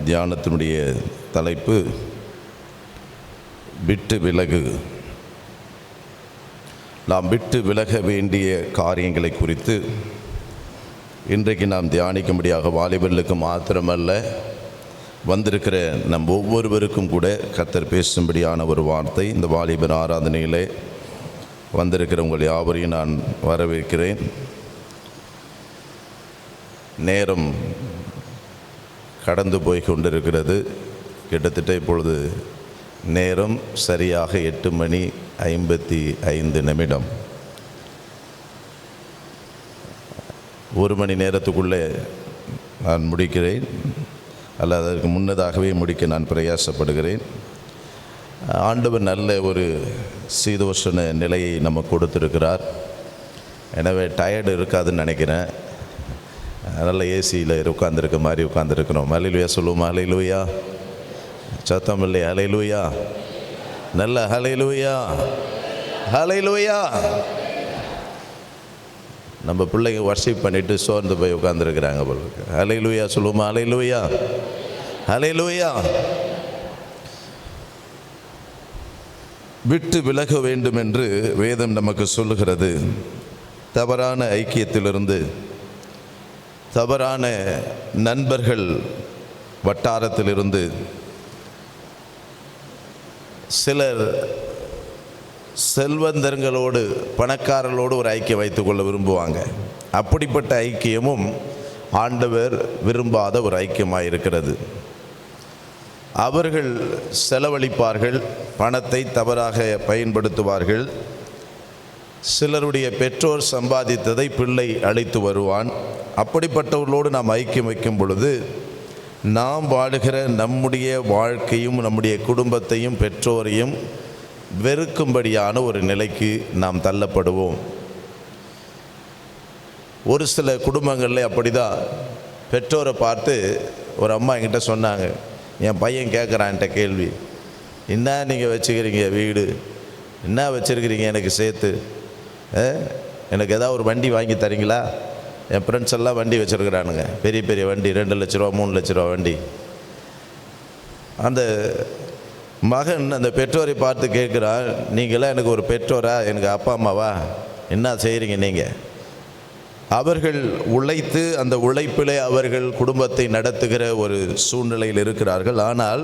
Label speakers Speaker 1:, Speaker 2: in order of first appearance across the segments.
Speaker 1: தியானத்தினுடைய தலைப்பு விட்டு விலகு. நாம் விட்டு விலக வேண்டிய காரியங்களை குறித்து இன்றைக்கு நாம் தியானிக்கும்படியாக வாலிபர்களுக்கு மாத்திரமல்ல, வந்திருக்கிற நம் ஒவ்வொருவருக்கும் கூட கர்த்தர் பேசும்படியான ஒரு வார்த்தை. இந்த வாலிபர் ஆராதனையிலே வந்திருக்கிற உங்கள் யாவரையும் நான் வரவேற்கிறேன். நேரம் கடந்து போய் கொண்டிருக்கிறது. கிட்டத்தட்ட இப்பொழுது நேரம் சரியாக 8:55. 1 மணி நேரத்துக்குள்ளே நான் முடிக்கிறேன், அல்ல அதற்கு முன்னதாகவே முடிக்க நான் பிரயாசப்படுகிறேன். ஆண்டவர் நல்ல ஒரு சீதோஷண நிலையை நமக்கு கொடுத்திருக்கிறார். எனவே டயர்டு இருக்காதுன்னு நினைக்கிறேன். நல்ல ஏசியில் உட்காந்துருக்க மாதிரி உட்காந்துருக்கிறோம். ஹல்லேலூயா சொல்லுவோம். ஹல்லேலூயா சத்தம் இல்லை. ஹல்லேலூயா நல்ல ஹல்லேலூயா ஹல்லேலூயா. நம்ம பிள்ளைங்க வர்ஷிப் பண்ணிட்டு சோர்ந்து போய் உட்காந்துருக்குறாங்க போலுக்கு. ஹல்லேலூயா சொல்லுவோமா. ஹல்லேலூயா ஹல்லேலூயா. விட்டு விலக வேண்டும் என்று வேதம் நமக்கு சொல்லுகிறது. தவறான ஐக்கியத்திலிருந்து, தவறான நண்பர்கள் வட்டாரத்திலிருந்து சிலர் செல்வந்தர்களோடு, பணக்காரர்களோடு ஒரு ஐக்கியம் வைத்துக்கொள்ள விரும்புவாங்க. அப்படிப்பட்ட ஐக்கியமும் ஆண்டவர் விரும்பாத ஒரு ஐக்கியமாக இருக்கிறது. அவர்கள் செலவழிப்பார்கள், பணத்தை தவறாக பயன்படுத்துவார்கள். சிலருடைய பெற்றோர் சம்பாதித்ததை பிள்ளை அழைத்து வருவான். அப்படிப்பட்டவர்களோடு நாம் ஐக்கியம் வைக்கும் பொழுது நாம் வாழுகிற நம்முடைய வாழ்க்கையும் நம்முடைய குடும்பத்தையும் பெற்றோரையும் வெறுக்கும்படியான ஒரு நிலைக்கு நாம் தள்ளப்படுவோம். ஒரு சில குடும்பங்களில் அப்படி தான். பெற்றோரை பார்த்து ஒரு அம்மா என்கிட்ட சொன்னாங்க, என் பையன் கேட்குறான்ட்ட கேள்வி, என்ன நீங்கள் வச்சுக்கிறீங்க வீடு, என்ன வச்சுருக்கிறீங்க எனக்கு சேர்த்து, எனக்கு ஏதாவது ஒரு வண்டி வாங்கி தரீங்களா? என் ஃப்ரெண்ட்ஸ் எல்லாம் வண்டி வச்சுருக்கிறானுங்க, பெரிய பெரிய வண்டி, 2 லட்ச ரூபா 3 லட்ச ரூபா வண்டி. அந்த மகன் அந்த பெற்றோரை பார்த்து கேட்குறான், நீங்களாம் எனக்கு ஒரு பெற்றோரா, எனக்கு அப்பா அம்மாவா, என்ன செய்கிறீங்க நீங்கள்? அவர்கள் உழைத்து அந்த உழைப்பிலே அவர்கள் குடும்பத்தை நடத்துகிற ஒரு சூழ்நிலையில் இருக்கிறார்கள். ஆனால்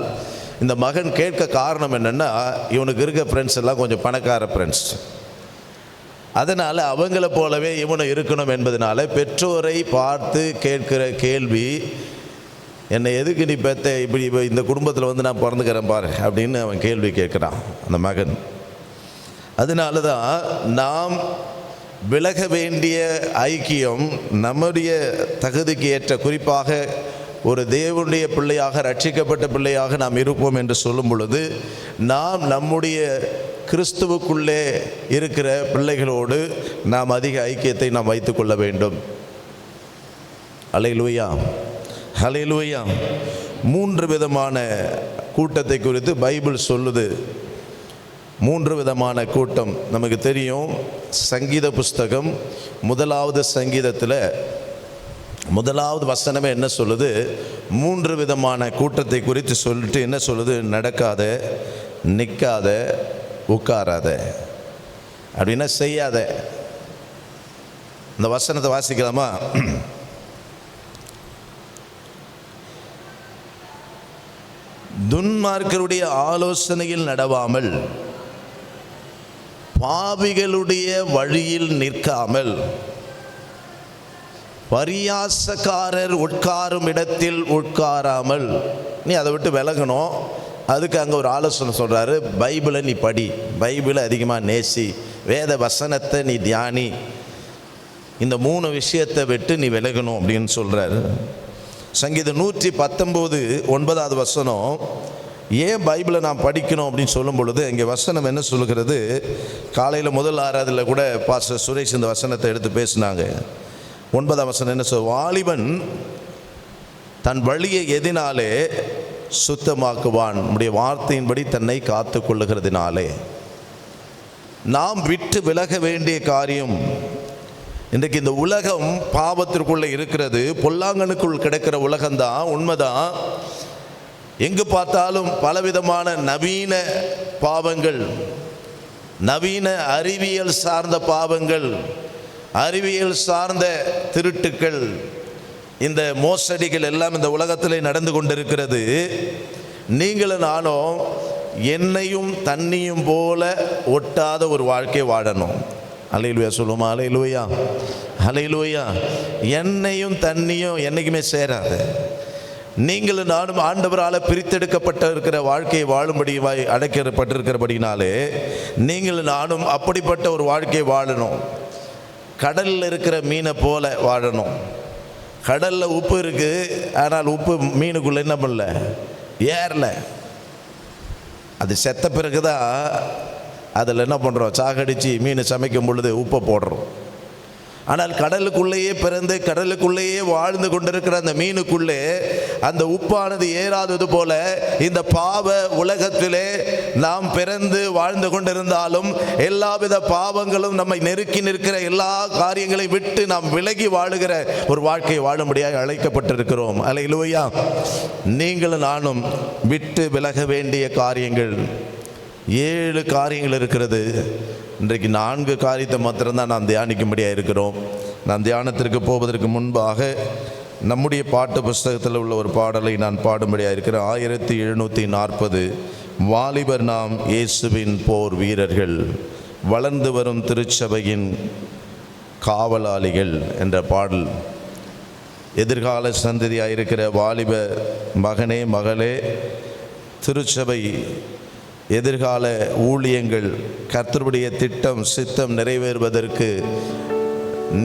Speaker 1: இந்த மகன் கேட்க காரணம் என்னென்னா, இவனுக்கு இருக்க ஃப்ரெண்ட்ஸ் எல்லாம் கொஞ்சம் பணக்கார ஃப்ரெண்ட்ஸ். அதனால் அவங்கள போலவே இவனும் இருக்கணும் என்பதனால பெற்றோரை பார்த்து கேட்கிற கேள்வி, என்னை எதுக்கு நீ பெத்த, இப்படி இந்த குடும்பத்தில் வந்து நான் பிறந்துக்கிறேன் பாரு அப்படின்னு அவன் கேள்வி கேட்குறான் அந்த மகன். அதனால தான் நாம் விலக வேண்டிய ஐக்கியம் நம்முடைய தகுதிக்கு ஏற்ற, குறிப்பாக ஒரு தேவனுடைய பிள்ளையாக, ரட்சிக்கப்பட்ட பிள்ளையாக நாம் இருப்போம் என்று சொல்லும் பொழுது நாம் நம்முடைய கிறிஸ்துவுக்குள்ளே இருக்கிற பிள்ளைகளோடு நாம் அதிக ஐக்கியத்தை நாம் வைத்துக்கொள்ள வேண்டும். ஹல்லேலூயா ஹல்லேலூயா. 3 விதமான கூட்டத்தை குறித்து பைபிள் சொல்லுது. 3 விதமான கூட்டம் நமக்கு தெரியும். சங்கீத புஸ்தகம் 1வது சங்கீதத்தில் 1வது வசனமே என்ன சொல்லுது? 3 விதமான கூட்டத்தை குறித்து சொல்லிட்டு என்ன சொல்லுது? நடக்காத, நிற்காத, உட்காராத, அப்படின்னா செய்யாத. இந்த வசனத்தை வாசிக்கலாமா? துன்மார்க்கருடைய ஆலோசனையில் நடவாமல், பாவிகளுடைய வழியில் நிற்காமல், பரியாசக்காரர் உட்காரும் இடத்தில் உட்காராமல். நீ அதை விட்டு விலகணும். அதுக்கு அங்கே ஒரு ஆலோசனை சொல்கிறாரு, பைபிளை நீ படி, பைபிளை அதிகமாக நேசி, வேத வசனத்தை நீ தியானி, இந்த 3 விஷயத்தை விட்டு நீ விலகணும் அப்படின்னு சொல்கிறாரு. சங்கீதம் 119 9வது வசனம், ஏன் பைபிளை நான் படிக்கணும் அப்படின்னு சொல்லும் பொழுது இங்கே வசனம் என்ன சொல்லுகிறது? காலையில் முதல் ஆராதனையில் கூட பாஸ்டர் சுரேஷ் இந்த வசனத்தை எடுத்து பேசினாங்க. 9ஆம் வசனம் என்ன சொல்? வாலிபன் தன் வழியை எதினாலே சுத்தமாக்குவான், நம்முடைய வார்த்தையின்படி தன்னை காத்து கொள்ளுகிறதுனாலே. நாம் விட்டு விலக வேண்டிய காரியம், இன்றைக்கு இந்த உலகம் பாவத்திற்குள்ளே இருக்கிறது, பொல்லாங்கனுக்குள் கிடக்கிற உலகம்தான், உண்மைதான். எங்கு பார்த்தாலும் பலவிதமான நவீன பாவங்கள், நவீன அறிவியல் சார்ந்த பாவங்கள், அறிவியல் சார்ந்த திருட்டுக்கள், இந்த மோசடிகள் எல்லாம் இந்த உலகத்திலே நடந்து கொண்டிருக்கிறது. நீங்களும் நானும் எண்ணெயும் தண்ணியும் போல ஒட்டாத ஒரு வாழ்க்கை வாழணும். அல்லேலூயா சொல்லுமா? அல்லேலூயா, அல்லேலூயா. எண்ணெயும் தண்ணியும் என்னைக்குமே சேராது. நீங்களும் நானும் ஆண்டவரால் பிரித்தெடுக்கப்பட்ட இருக்கிற வாழ்க்கையை வாழும்படி அடைக்கப்பட்டிருக்கிறபடினாலே நீங்களும் நானும் அப்படிப்பட்ட ஒரு வாழ்க்கையை வாழணும். கடலில் இருக்கிற மீனை போல வாழணும். கடலில் உப்பு இருக்குது, ஆனால் உப்பு மீனுக்குள்ளே என்ன பண்ணல, ஏறல. அது செத்த பிறகு தான் அதில் என்ன பண்ணுறோம், சாகடித்து மீன் சமைக்கும் பொழுது உப்பை போடுறோம். ஆனால் கடலுக்குள்ளேயே பிறந்து கடலுக்குள்ளேயே வாழ்ந்து கொண்டிருக்கிற அந்த மீனுக்குள்ளே அந்த உப்பானது ஏறாதது போல இந்த பாவ உலகத்திலே நாம் பிறந்து வாழ்ந்து கொண்டிருந்தாலும் எல்லாவித பாவங்களும் நம்மை நெருக்கி நிற்கிற எல்லா காரியங்களையும் விட்டு நாம் விலகி வாழுகிற ஒரு வாழ்க்கையை வாழும்படியாக அழைக்கப்பட்டிருக்கிறோம். அல்லேலூயா. நீங்களும் நானும் விட்டு விலக வேண்டிய காரியங்கள் 7 காரியங்கள் இருக்கிறது. இன்றைக்கு 4 காரியத்தை மாத்திரம்தான் நாம் தியானிக்கும்படியாக இருக்கிறோம். நான் தியானத்திற்கு போவதற்கு முன்பாக நம்முடைய பாட்டு புஸ்தகத்தில் உள்ள ஒரு பாடலை நான் பாடும்படியாக இருக்கிறேன். 1740 வாலிபர் நாம் இயேசுவின் போர் வீரர்கள், வளர்ந்து வரும் திருச்சபையின் காவலாளிகள் என்ற பாடல். எதிர்கால சந்ததியாக இருக்கிற வாலிப மகனே மகளே, திருச்சபை எதிர்கால ஊழியங்கள், கர்த்தருடைய திட்டம் சித்தம் நிறைவேறுவதற்கு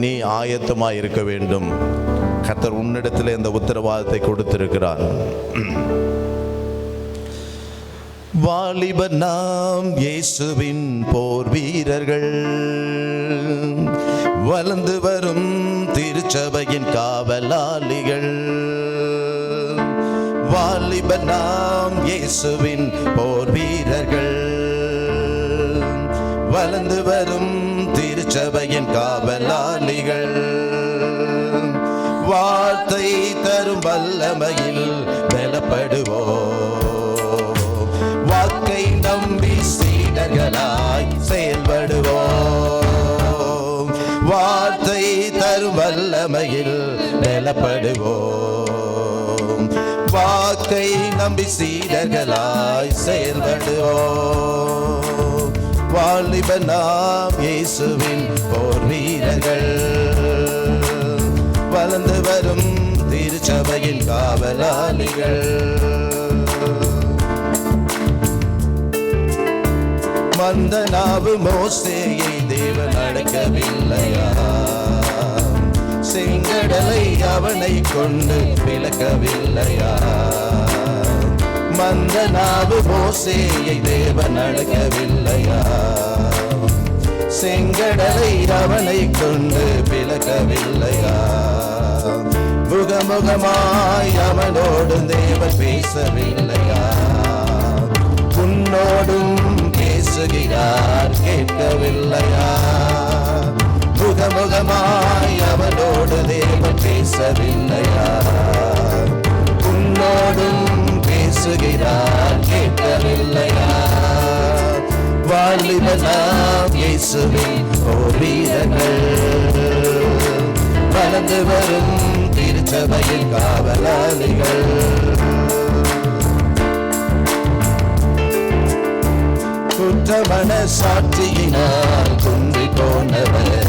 Speaker 1: நீ ஆயத்தமாக இருக்க வேண்டும். கர்த்தர் உன்னிடத்தில் இந்த உத்தரவாதத்தை கொடுத்திருக்கிறார். வாலிபர் நாம் இயேசுவின் போர் வீரர்கள், வளர்ந்து வரும் திருச்சபையின் காவலாளிகள். வாலிபர் நாம் இயேசுவின் போர் வீரர்கள், வளர்ந்து வரும் திருச்சபையின் காவலாளிகள். வார்த்தை தரும் வல்லமையில் பலப்படுவோம், வாக்கை நம்பி சீடர்களாய் செயல்படுவோம். வார்த்தை தரும் வல்லமையில் பலப்படுவோம், வாக்கை நம்பி சீடர்களாய் செயல்படுவோம். வாலிபர் நாம் இயேசுவின் போர் வீரர்கள், வளர்ந்து வரும் திருச்சபையின் காவலாளிகள். மந்த நாவு மோசேயை தேவன் அடக்கவில்லையா, செங்கடலை அவனை கொண்டு விலக்கவில்லையா. மந்த நாவு மோசேயை தேவன் அடக்கவில்லையா, செங்கடலை அவனை கொண்டு விலக்கவில்லையா. முகமுகமாய் அவனோடு தேவன் பேசவில்லையா, உன்னோடும் பேசுகிறார் கேட்கவில்லையா. முகமுகமாய் அவனோடு தேவன் பேசவில்லையா, உன்னோடும் பேசுகிறார் கேட்கவில்லையா. வாலிபர் நாம் இயேசுவின் போர் வீரர்கள், வளர்ந்து வரும் திருச்சபையின் காவலாளிகள். குற்றமன சாட்சியினால் குன்றி போனவர்,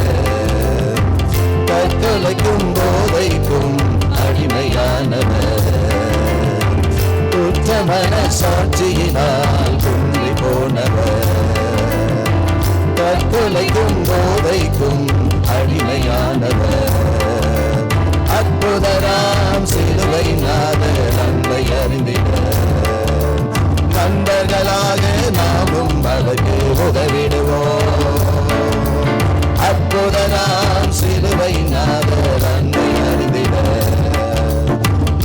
Speaker 1: தற்கொலைக்கும் போதைக்கும் அடிமையானவர். குற்றமன சாட்சியினால் குன்றி போனவர், தற்கொலைக்கும் போதைக்கும் அடிமையானவர். அற்புதராம் சிலுவை நாதர் அன்பை அறிந்திட, நண்பர்களாக நாமும் அவருக்கு உதவிடுவோம். அற்புதராம் சிலுவை நாதர் அன்பை அறிந்திட,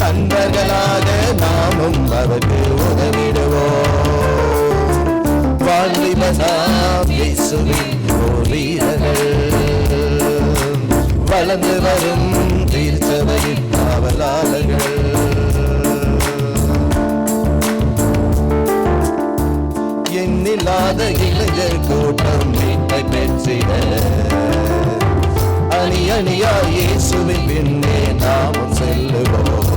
Speaker 1: நண்பர்களாக நாமும் அவருக்கு உதவிடுவோம். வாலிபர் நாம் இயேசுவின் போர் வீரர்கள், வளர்ந்து வரும் திருச்சபையின் காவலாளர்கள். இல்லாத இளைஞர் கூட்டம் மீட்பை பெற்றிட அணி அணியாய் இயேசுவின் பின்னே நாமும் செல்லுவோம்.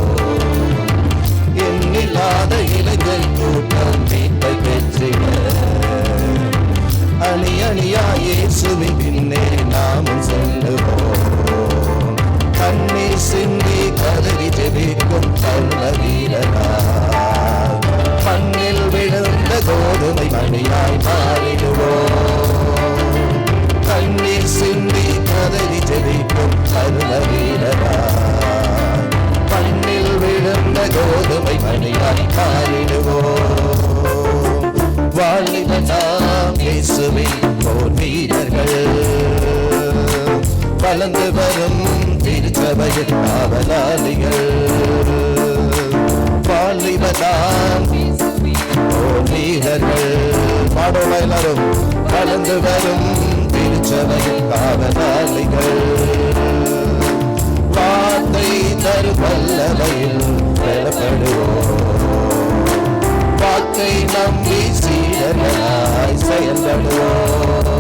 Speaker 1: எண்ணில்லாத இளைஞர் கூட்டம் மீட்பை பெற்றிட அணி அணியாய் இயேசுவின் பின்னே நாமும் செல்லுவோம். கண்ணீர் சிந்தி கதறி ஜெபிக்கும் கள்ள வீரனாய் மண்ணில் விழுந்த கோதுமை மணியாய் மாறிடுவோம். கண்ணீர் சிந்தி கதறி ஜெபிக்கும் கள்ள வீரனாய் மண்ணில் விழுந்த கோதுமை மணியாய் மாறிடுவோம். வாலிபனாம் இயேசுவின் போர் வீரர்கள் வளர்ந்து வரும் திருச்சபையில் காவலாளிகள். வாலிபனாம் போர் வீரர்கள் பாடோம் எல்லாரும். வளர்ந்து வரும் திருச்சபையில் காவலாளிகள். வார்த்தை தரும் வல்லமையில் பெறப்படுவோம். வாக்கை நம்பி சீடர்களாய் செயல்படுவோம்.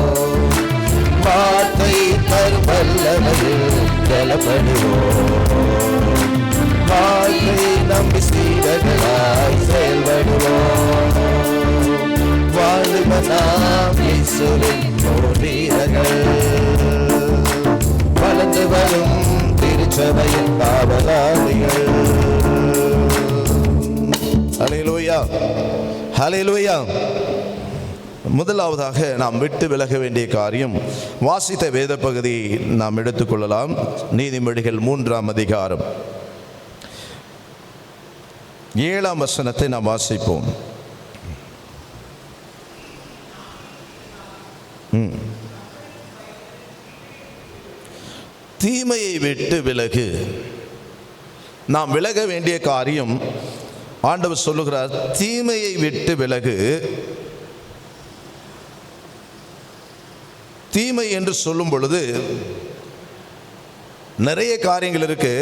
Speaker 1: வார்த்தை தரும் வல்லமையில் பெறப்படுவோம். வாக்கை நம்பி சீடர்களாய் செயல்படுவோம். வாலிபனாம் இயேசுவின் போர் வீரர்கள் வளர்ந்து வரும் திருச்சபையின் காவலாளிகள். ஹல்லேலூயா, ஹல்லேலூயா. முதலாவதாக நாம் விட்டு விலக வேண்டிய காரியம், வாசித்த வேத பகுதியை நாம் எடுத்துக்கொள்ளலாம். நீதிமொழிகள் 3ஆம் அதிகாரம் 7ஆம் வசனத்தை நாம் வாசிப்போம். தீமையை விட்டு விலகு. நாம் விலக வேண்டிய காரியம், ஆண்டவர் சொல்லுகிறார், தீமையை விட்டு விலகு. தீமை என்று சொல்லும் பொழுது நிறைய காரியங்கள் இருக்கு.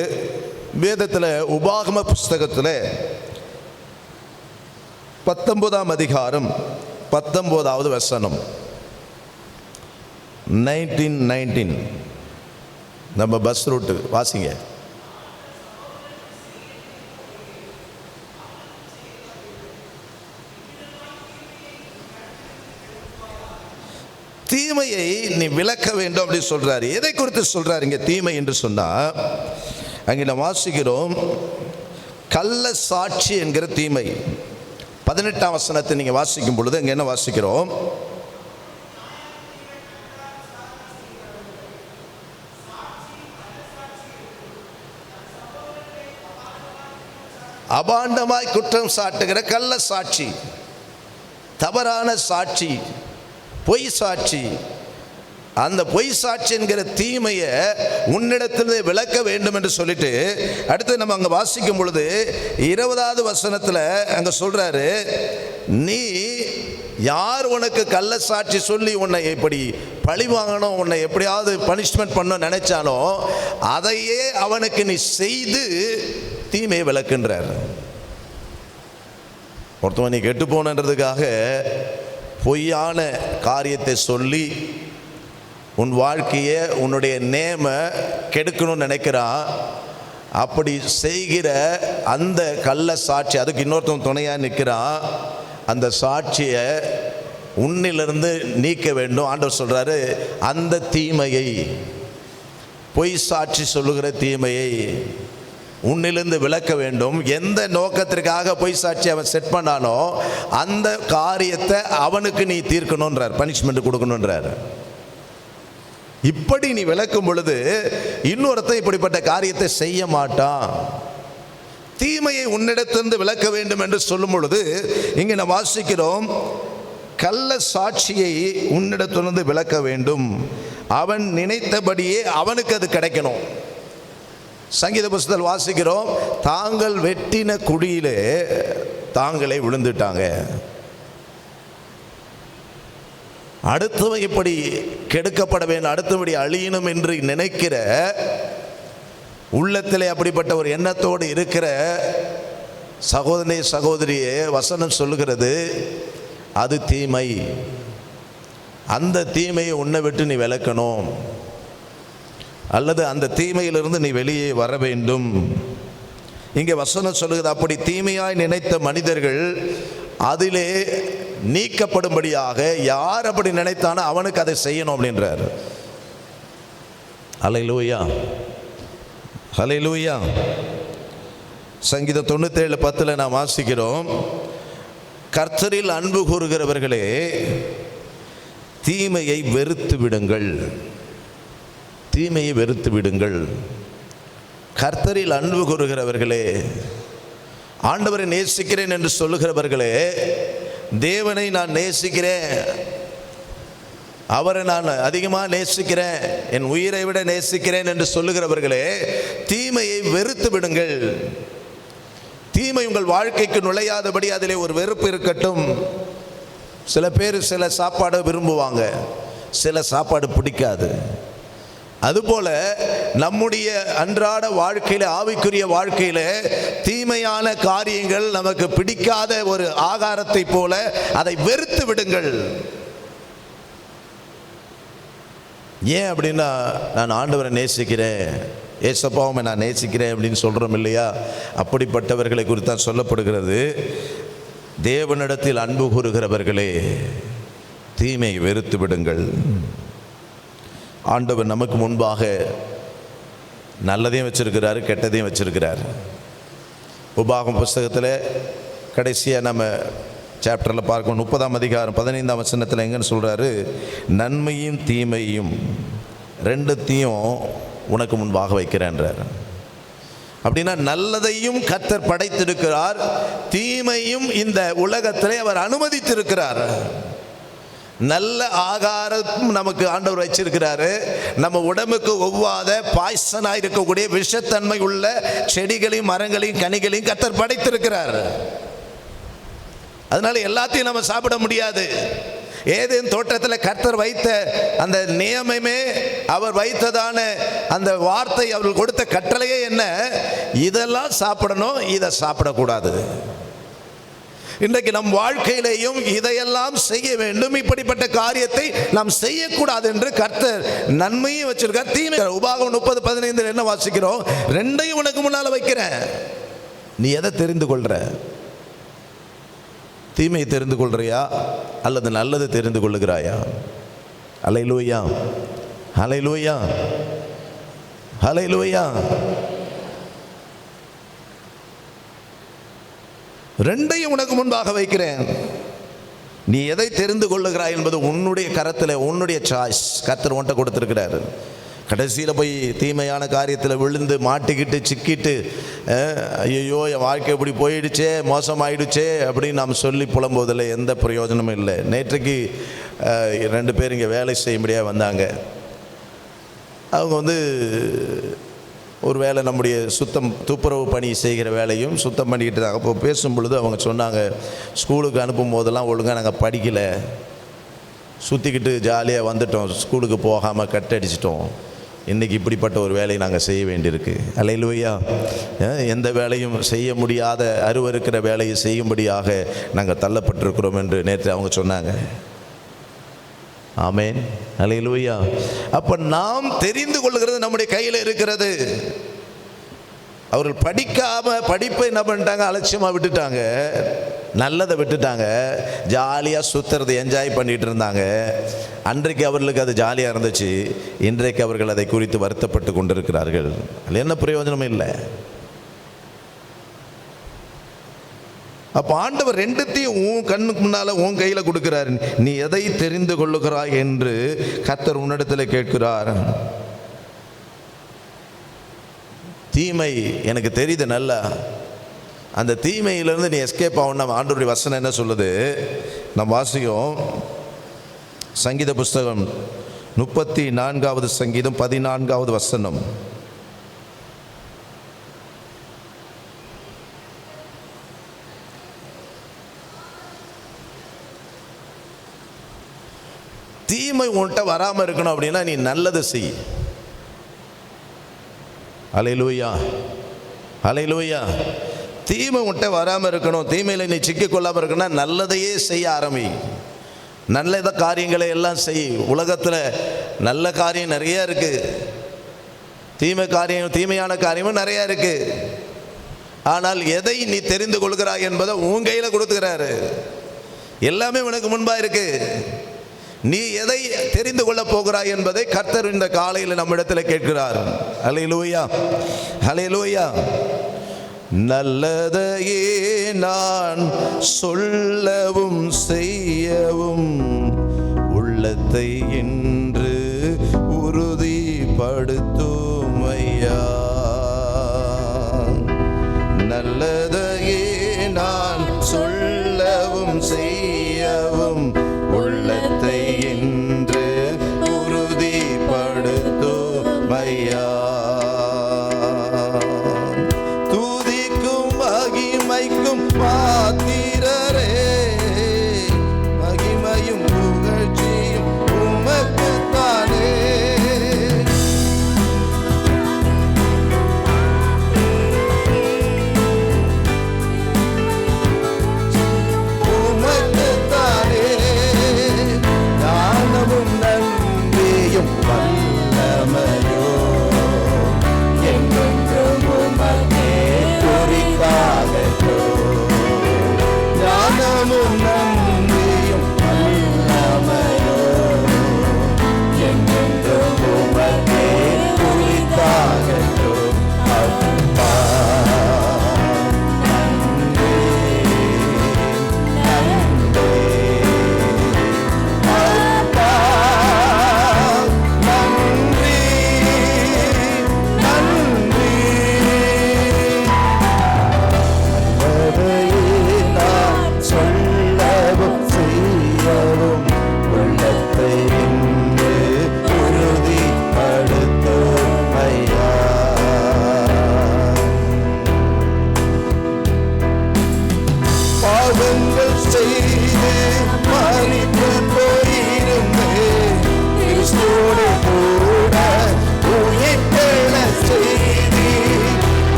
Speaker 1: வேதத்தில் உபாகம புஸ்தகத்தில் 19ஆம் அதிகாரம் 19வது வசனம் 19 நம்ம பஸ் ரூட்டு வாசிங்க. தீமையை நீ விலக்க வேண்டும் அப்படி சொல்றாரு. எதை குறித்து சொல்றாரு இங்க தீமை என்று சொன்னா? அங்கே நாம் வாசிக்கிறோம், கள்ள சாட்சி என்கிற தீமை. 18ஆம் வசனத்தை நீங்க வாசிக்கும் பொழுது அங்க என்ன வாசிக்கிறோம்? அபாண்டமாய் குற்றம் சாட்டுகிற கள்ள சாட்சி, தவறான சாட்சி, பொய் சாட்சி. அந்த பொய் சாட்சி என்கிற தீமையை உன்னிடத்திலே விளக்க வேண்டும் என்று சொல்லிட்டு அடுத்து நம்ம அங்கே வாசிக்கும் பொழுது 20வது வசனத்தில் அங்கே சொல்றாரு, நீ யார் உனக்கு கள்ள சாட்சி சொல்லி உன்னை எப்படி பழி வாங்கணும், உன்னை எப்படியாவது பனிஷ்மெண்ட் பண்ண நினைச்சானோ அதையே அவனுக்கு நீ செய்து தீமையை விளக்குன்றார். ஒருத்தவன் நீ கெட்டு போனன்றதுக்காக பொய்யான காரியத்தை சொல்லி உன் வாழ்க்கையை, உன்னுடைய நேமை கெடுக்கணும்னு நினைக்கிறான். அப்படி செய்கிற அந்த கள்ள சாட்சி, அதுக்கு இன்னொருத்தவன் துணையாக நிற்கிறான். அந்த சாட்சியை உன்னிலிருந்து நீக்க வேண்டும். ஆண்டவர் சொல்கிறாரு, அந்த தீமையை, பொய் சாட்சி சொல்லுகிற தீமையை உன்னிலிருந்து விலக்க வேண்டும். எந்த நோக்கத்திற்காக பொய் சாட்சி அவன் செட் பண்ணானோ அந்த காரியத்தை அவனுக்கு நீ தீர்க்கணுன்றார், பனிஷ்மெண்ட் கொடுக்கணுன்றார். இப்படி நீ விளக்கும் பொழுது இன்னொருத்தன் இப்படிப்பட்ட காரியத்தை செய்ய மாட்டான். தீமையை உன்னிடத்திலிருந்து விலக்க வேண்டும் என்று சொல்லும் பொழுது இங்கே நான் வாசிக்கிறோம், கள்ள சாட்சியை உன்னிடத்திலிருந்து விலக்க வேண்டும். அவன் நினைத்தபடியே அவனுக்கு அது கிடைக்கணும். சங்கீத புஸ்தகத்தில் வாசிக்கிறோம், தாங்கள் வெட்டின குழியிலே தாங்களே விழுந்துட்டாங்க. அடுத்தவன் இப்படி கெடுக்கப்பட வேண்டும், அடுத்தபடி அழியணும் என்று நினைக்கிற உள்ளத்திலே அப்படிப்பட்ட ஒரு எண்ணத்தோடு இருக்கிற சகோதரனே சகோதரியே, வசனம் சொல்லுகிறது, அது தீமை. அந்த தீமையை உன்னை விட்டு நீ விலக்கணும், அல்லது அந்த தீமையிலிருந்து நீ வெளியே வர வேண்டும். இங்கே வசனம் சொல்லுகிறது, அப்படி தீமையாய் நினைத்த மனிதர்கள் அதிலே நீக்கப்படும்படியாக யார் அப்படி நினைத்தானோ அவனுக்கு அதை செய்யணும் அப்படின்றார். ஹல்லேலூயா, ஹல்லேலூயா. சங்கீதம் 97:10 நாம் வாசிக்கிறோம், கர்த்தரில் அன்பு கூறுகிறவர்களே தீமையை வெறுத்து விடுங்கள். தீமையை வெறுத்து விடுங்கள். கர்த்தரில் அன்பு கூறுகிறவர்களே, ஆண்டவரை நேசிக்கிறேன் என்று சொல்லுகிறவர்களே, தேவனை நான் நேசிக்கிறேன், அவரை நான் அதிகமாக நேசிக்கிறேன், என் உயிரை விட நேசிக்கிறேன் என்று சொல்லுகிறவர்களே, தீமையை வெறுத்து விடுங்கள். தீமை உங்கள் வாழ்க்கைக்கு நுழையாதபடி அதிலே ஒரு வெறுப்பு இருக்கட்டும். சில பேர் சில சாப்பாடு விரும்புவாங்க, சில சாப்பாடு பிடிக்காது. அதுபோல நம்முடைய அன்றாட வாழ்க்கையில, ஆவிக்குரிய வாழ்க்கையில தீமையான காரியங்கள் நமக்கு பிடிக்காத ஒரு ஆகாரத்தை போல அதை வெறுத்து விடுங்கள். ஏன் அப்படின்னா, நான் ஆண்டவரை நேசிக்கிறேன், ஏசப்பாவை நான் நேசிக்கிறேன் அப்படின்னு சொல்கிறோம் இல்லையா? அப்படிப்பட்டவர்களை குறித்து தான் சொல்லப்படுகிறது, தேவனிடத்தில் அன்பு கூறுகிறவர்களே தீமையை வெறுத்து விடுங்கள். ஆண்டவர் நமக்கு முன்பாக நல்லதையும் வச்சிருக்கிறாரு, கெட்டதையும் வச்சிருக்கிறார். உபாகம் புஸ்தகத்தில் கடைசியாக நம்ம சாப்டரில் பார்க்கணும், 30ஆம் அதிகாரம் 15ஆம் வசனத்தில் எங்கன்னு சொல்கிறாரு, நன்மையும் தீமையும் ரெண்டுத்தையும் உனக்கு முன்பாக வைக்கிறேன்றார். அப்படின்னா நல்லதையும் கர்த்தர் படைத்திருக்கிறார், தீமையும் இந்த உலகத்திலே அவர் அனுமதித்திருக்கிறார். நல்ல ஆகாரம் நமக்கு ஆண்டவர் வச்சிருக்கிறாரு. நம்ம உடம்புக்கு ஒவ்வாத பாய்சனாக இருக்கக்கூடிய விஷத்தன்மை உள்ள செடிகளையும் மரங்களையும் கனிகளையும் கர்த்தர் படைத்திருக்கிறார். அதனால எல்லாத்தையும் நம்ம சாப்பிட முடியாது. ஏதேன் தோட்டத்தில் கர்த்தர் வைத்த அந்த நியமமே, அவர் வைத்ததான அந்த வார்த்தை, அவர்கள் கொடுத்த கட்டளையே என்ன? இதெல்லாம் சாப்பிடணும், இதை சாப்பிடக்கூடாது. இன்றைக்கு நம் வாழ்க்கையிலேயும் இதையெல்லாம் செய்ய வேண்டும், இப்படிப்பட்ட காரியத்தை நாம் செய்யக்கூடாது என்று கர்த்தர் நன்மையும் வச்சிருக்கார், தீமை. உபாகம் 30:15 என்ன வாசிக்கிறோம்? ரெண்டையும் உனக்கு முன்னால் வைக்கிறேன். நீ எதை தெரிந்து கொள்ற? தீமையை தெரிந்து கொள்றியா அல்லது நல்லது தெரிந்து கொள்ளுகிறாயா? ஹல்லேலூயா, ஹல்லேலூயா, ஹல்லேலூயா. ரெண்டையும் உனக்கு முன்பாக வைக்கிறேன். நீ எதை தெரிந்து கொள்ளுகிறாய் என்பது உன்னுடைய கரத்தில், உன்னுடைய சாய்ஸ். கர்த்தர் உன்கிட்ட கொடுத்திருக்கிறாரு. கடைசியில் போய் தீமையான காரியத்தில் விழுந்து மாட்டிக்கிட்டு சிக்கிட்டு, ஐயோ என் வாழ்க்கை இப்படி போயிடுச்சே, மோசமாயிடுச்சே அப்படின்னு நாம் சொல்லி புலம்போதில் எந்த பிரயோஜனமும் இல்லை. நேற்றைக்கு 2 பேர் இங்கே வேலை செய்யும்படியாக வந்தாங்க. அவங்க ஒரு வேளை நம்முடைய துப்புரவு பணி செய்கிற வேலையும் சுத்தம் பண்ணிக்கிட்டு இருந்தாங்க. அப்போ பேசும் பொழுது அவங்க சொன்னாங்க, ஸ்கூலுக்கு அனுப்பும் போதெல்லாம் ஒழுங்காக நாங்கள் படிக்கலை, சுற்றிக்கிட்டு ஜாலியாக வந்துட்டோம், ஸ்கூலுக்கு போகாமல் கட்டடிச்சிட்டோம், இன்றைக்கி இப்படிப்பட்ட ஒரு வேலையை நாங்கள் செய்ய வேண்டியிருக்கு. அல்லேலூயா. எந்த வேலையும் செய்ய முடியாத, அருவருக்கிற வேலையை செய்யும்படியாக நாங்கள் தள்ளப்பட்டிருக்கிறோம் என்று நேற்று அவங்க சொன்னாங்க. ஆமென், அல்லேலூயா. அப்போ நாம் தெரிந்து கொள்கிறது நம்முடைய கையில் இருக்கிறது. அவர்கள் படிப்பை என்ன பண்ணிட்டாங்க? அலட்சியமாக விட்டுட்டாங்க, நல்லதை விட்டுட்டாங்க, ஜாலியாக சுற்றுறது என்ஜாய் பண்ணிகிட்டு இருந்தாங்க. அன்றைக்கு அவர்களுக்கு அது ஜாலியாக இருந்துச்சு, இன்றைக்கு அவர்கள் அதை குறித்து வருத்தப்பட்டு கொண்டிருக்கிறார்கள். அதில் என்ன பிரயோஜனமும் இல்லை. அப்போ ஆண்டவர் ரெண்டுத்தையும் உன் கண்ணுக்கு முன்னால் உன் கையில் கொடுக்கிறார். நீ எதை தெரிந்து கொள்ளுகிறாய் என்று கர்த்தர் உன்னிடத்தில் கேட்கிறார். தீமை எனக்கு தெரியுது நல்லா, அந்த தீமையிலிருந்து நீ எஸ்கேப் ஆகணும். ஆண்டவருடைய வசனம் என்ன சொல்லுது? நம்ம வாசிக்கும் சங்கீத புஸ்தகம் 34வது சங்கீதம் 14வது வசனம். தீமை உன்கிட்ட வராமல் இருக்கணும் அப்படின்னா நீ நல்லது செய். அல்லேலூயா, அல்லேலூயா. தீமை உன்ட்ட வராமல் இருக்கணும், தீமையில் நீ சிக்கிக்கொள்ளாமல் இருக்கணும்னா நல்லதையே செய்ய ஆரம்பி. நல்ல காரியங்களை எல்லாம் செய். உலகத்தில் நல்ல காரியம் நிறையா இருக்குது, தீமையான காரியமும் நிறையா இருக்குது. ஆனால் எதை நீ தெரிந்து கொள்கிறாய் என்பதை உன் கையில் கொடுத்துக்கிறாரு. எல்லாமே உனக்கு முன்பாக இருக்கு. நீ எதை தெரிந்து கொள்ள போகிறாய் என்பதை கர்த்தர் இந்த காலையில் நம்மிடத்தில் கேட்கிறார். ஹல்லேலூயா, ஹல்லேலூயா. நல்லதையே நான் சொல்லவும் செய்யவும் உள்ளத்தை என்று உறுதிப்படுத்தும் ஐயா. நல்லதையே நான் சொல்லவும் செய்யவும் உள்ளத்தை என்று உறுதிப்படுத்தும் ஐயா. துதிக்கும் மகிமைக்கும் பாத்திரரே, மகிமையும் புகழ்ச்சியும் உமக்குத்தானே.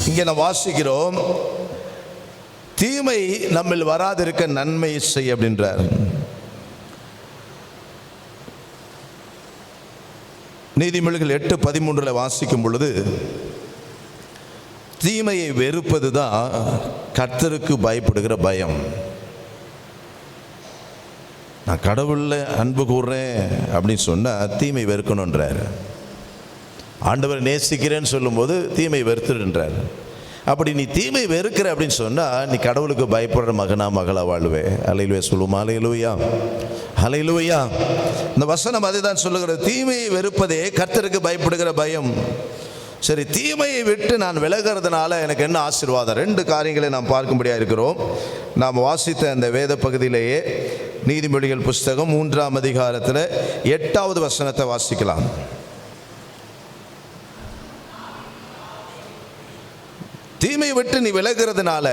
Speaker 1: இங்கே நாம் வாசிக்கிறோம், தீமை நம்மில் வராதிருக்க நன்மை செய் அப்படின்றார். நீதிமொழிகள் 8:13 வாசிக்கும் பொழுது, தீமையை வெறுப்பது தான் கர்த்தருக்கு பயப்படுகிற பயம். நான் கடவுளில் அன்பு கூறுறேன் அப்படின்னு சொன்னால் தீமை வெறுக்கணுன்றார். ஆண்டவரை நேசிக்கிறேன்னு சொல்லும்போது தீமை வெறுத்துடுன்றார். அப்படி நீ தீமை வெறுக்கிற அப்படின்னு சொன்னால் நீ கடவுளுக்கு பயப்படுற மகனா மகளா வாழ்வே. அல்லேலூயா சொல்லுமா? அல்லேலூயா, அல்லேலூயா. இந்த வசனம் அதை தான் சொல்லுகிறது, தீமையை வெறுப்பதே கர்த்தருக்கு பயப்படுகிற பயம். சரி, தீமையை விட்டு நான் விலகிறதுனால எனக்கு என்ன ஆசீர்வாதம்? 2 காரியங்களை நாம் பார்க்கும்படியாக இருக்கிறோம். நாம் வாசித்த அந்த வேத பகுதியிலேயே நீதிமொழிகள் புஸ்தகம் 3ஆம் அதிகாரத்தில் 8வது வசனத்தை வாசிக்கலாம். தீமை விட்டு நீ விலகிறதுனால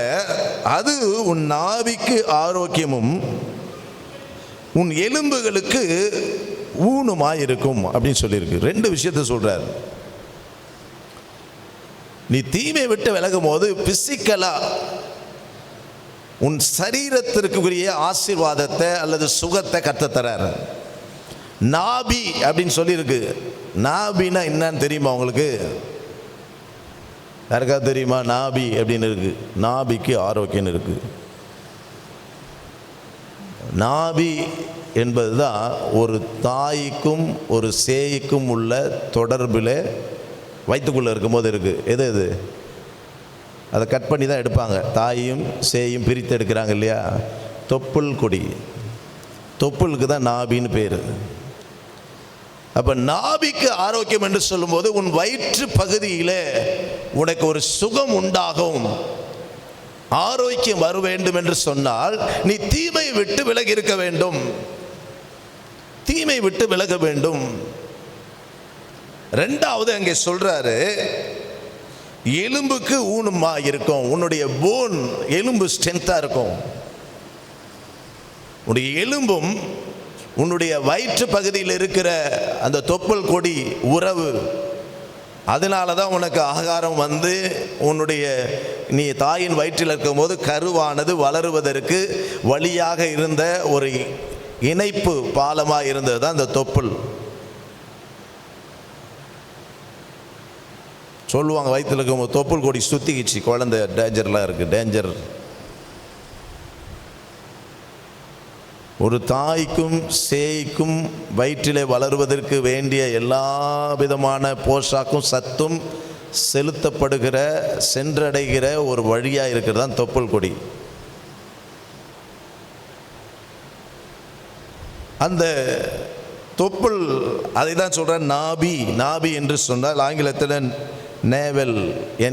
Speaker 1: அது உன் நாவிக்கு ஆரோக்கியமும் உன் எலும்புகளுக்கு ஊனுமாயிருக்கும் அப்படின்னு சொல்லியிருக்கு. 2 விஷயத்தை சொல்றார். நீ தீமை விட்டு விலகும் போது பிசிக்கலா உன் சரீரத்திற்குரிய ஆசீர்வாதத்தை அல்லது சுகத்தை கர்த்தர் தரார். நாபி அப்படின்னு சொல்லியிருக்கு. நாபின்னா என்னன்னு தெரியுமா உங்களுக்கு? யாருக்காவது தெரியுமா? நாபி அப்படின்னு இருக்கு. நாபிக்கு ஆரோக்கியம் இருக்கு. நாபி என்பதுதான் ஒரு தாய்க்கும் ஒரு சேய்க்கும் உள்ள தொடர்பில் வயிற்றுக்குள்ளே இருக்கும்போது இருக்குது. எது அதை கட் பண்ணி தான் எடுப்பாங்க. தாயும் சேயும் பிரித்து எடுக்கிறாங்க இல்லையா? தொப்புள் கொடி, தொப்புளுக்கு தான் நாபின்னு பேர். அப்போ நாபிக்கு ஆரோக்கியம் என்று சொல்லும்போது உன் வயிற்று பகுதியில் உனக்கு ஒரு சுகம் உண்டாகும், ஆரோக்கியம் வர வேண்டும் என்று சொன்னால் நீ தீமை விட்டு விலகி இருக்க வேண்டும். தீமை விட்டு விலக வேண்டும். ரெண்டாவது அங்கே சொல்றாரு, எலும்புக்கு ஊனமா இருக்கும். உன்னுடைய போன், எலும்பு ஸ்ட்ரென்த்தா இருக்கும். உன்னுடைய எலும்பும் உன்னுடைய வயிற்று பகுதியில் இருக்கிற அந்த தொப்புள் கொடி உறவு, அதனால தான் உனக்கு ஆகாரம் வந்து உன்னுடைய நீ தாயின் வயிற்றில் இருக்கும் போது கருவானது வளருவதற்கு வழியாக இருந்த ஒரு இணைப்பு பாலமாக இருந்தது தான் இந்த தொப்புள். சொல்லுவாங்க வயிற்றில் இருக்கும் தொப்புள் கொடி சுத்திக்கிச்சு, குழந்தை டேஞ்சர்லாம் இருக்குது. டேஞ்சர். ஒரு தாய்க்கும் சேய்க்கும் வயிற்றிலே வளருவதற்கு வேண்டிய எல்லா விதமான போஷாக்கும் சத்தும் செலுத்தப்படுகிற சென்றடைகிற ஒரு வழியாக இருக்கிறது தான் தொப்புள் கொடி. அந்த தொப்புள், அதை தான் சொல்கிறேன் நாபி. நாபி என்று சொன்னால் ஆங்கிலத்தில் நேவல்,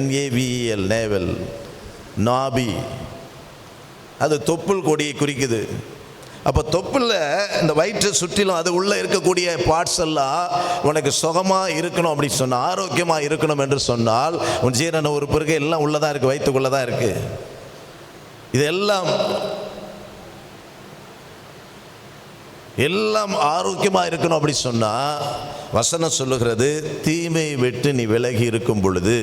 Speaker 1: NAVEL, நேவல், நாபி. அது தொப்புள் கொடியை குறிக்குது. அப்போ தொப்புல இந்த வயிற்று சுற்றிலும் அது உள்ளே இருக்கக்கூடிய பார்ட்ஸ் எல்லாம் உனக்கு சுகமாக இருக்கணும் அப்படி சொன்னால், ஆரோக்கியமாக இருக்கணும் என்று சொன்னால் உன் ஜீரண உறுப்பு எல்லாம் உள்ளதான் இருக்குது, வயிற்றுக்குள்ளே தான் இருக்குது. இதெல்லாம் எல்லாம் ஆரோக்கியமாக இருக்கணும் அப்படி சொன்னால் வசனம் சொல்லுகிறது, தீமையை விட்டு நீ விலகி இருக்கும் பொழுது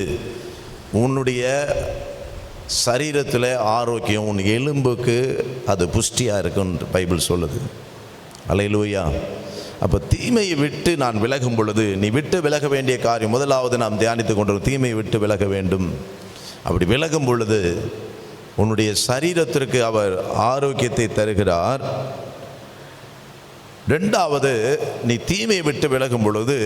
Speaker 1: உன்னுடைய சரீரத்தில் ஆரோக்கியம், உன் எலும்புக்கு அது புஷ்டியாக இருக்குன்னு பைபிள் சொல்லுது. அல்லேலூயா. அப்போ தீமையை விட்டு நான் விலகும் பொழுது, நீ விட்டு விலக வேண்டிய காரியம் முதலாவது நாம் தியானித்து கொண்டிருக்கோம், தீமையை விட்டு விலக வேண்டும். அப்படி விலகும் பொழுது உன்னுடைய சரீரத்திற்கு அவர் ஆரோக்கியத்தை தருகிறார். ரெண்டாவது, நீ தீமையை விட்டு விலகும் பொழுது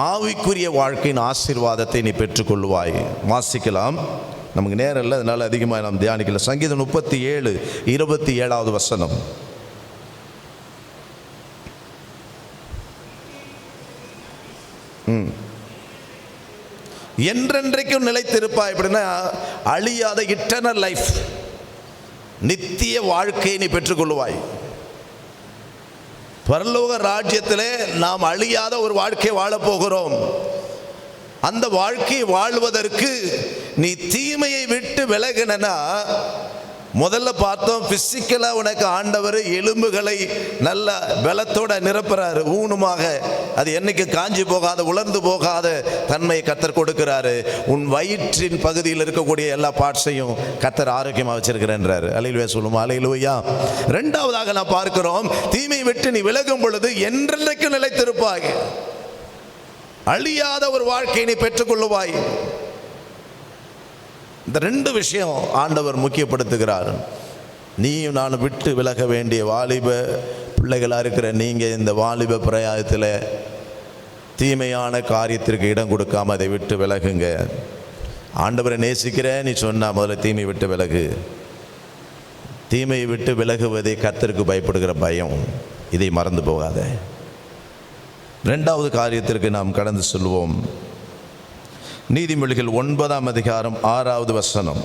Speaker 1: ஆவிக்குரிய வாழ்க்கையின் ஆசீர்வாதத்தை நீ பெற்றுக்கொள்வாய். வாசிக்கலாம், நமக்கு நேரம் இல்லை, அதனால் அதிகமாக நாம் தியானிக்கல. சங்கீதம் 37:27 வசனம். என்றென்றைக்கும் நிலைத்திருப்பாய். அப்படின்னா அழியாத இட்டர்னல் லைஃப், நித்திய வாழ்க்கையை நீ பெற்றுக்கொள்வாய். பரலோக ராஜ்யத்திலே நாம் அழியாத ஒரு வாழ்க்கை வாழப்போகிறோம். அந்த வாழ்க்கையை வாழ்வதற்கு நீ தீமையை விட்டு விலகினா, முதல்ல பார்த்தோம் பிசிக்கலாக உனக்கு ஆண்டவர் எலும்புகளை நல்ல பலத்தோட நிரப்புறாரு, ஊனமாக அது என்னைக்கு காஞ்சி போகாத உலர்ந்து போகாத தன்மையை கர்த்தர் கொடுக்கிறாரு. உன் வயிற்றின் பகுதியில் இருக்கக்கூடிய எல்லா பார்ட்ஸையும் கர்த்தர் ஆரோக்கியமாக வச்சிருக்கிறேன்றாரு. அல்லேலூயா சொல்லுமா? அல்லேலூயா. ரெண்டாவதாக நான் பார்க்கிறோம், தீமையை விட்டு நீ விலகும் பொழுது என்றென்றைக்கும் நிலைத்திருப்பாய், அழியாத ஒரு வாழ்க்கையை நீ பெற்றுக்கொள்ளுவாய். இந்த ரெண்டு விஷயம் ஆண்டவர் முக்கியப்படுத்துகிறார். நீயும் நான் விட்டு விலக வேண்டிய வாலிப பிள்ளைகளாக இருக்கிற நீங்கள் இந்த வாலிப பிரயாயத்தில் தீமையான காரியத்திற்கு இடம் கொடுக்காம அதை விட்டு விலகுங்க. ஆண்டவரை நேசிக்கிறேன் நீ சொன்னால் முதல்ல தீமை விட்டு விலகு. தீமையை விட்டு விலகுவதே கர்த்தருக்கு பயப்படுகிற பயம், இதை மறந்து போகாத. ரெண்டாவது காரியத்திற்கு நாம் கடந்து சொல்வோம். நீதிமொழிகள் 9:6 வசனம்.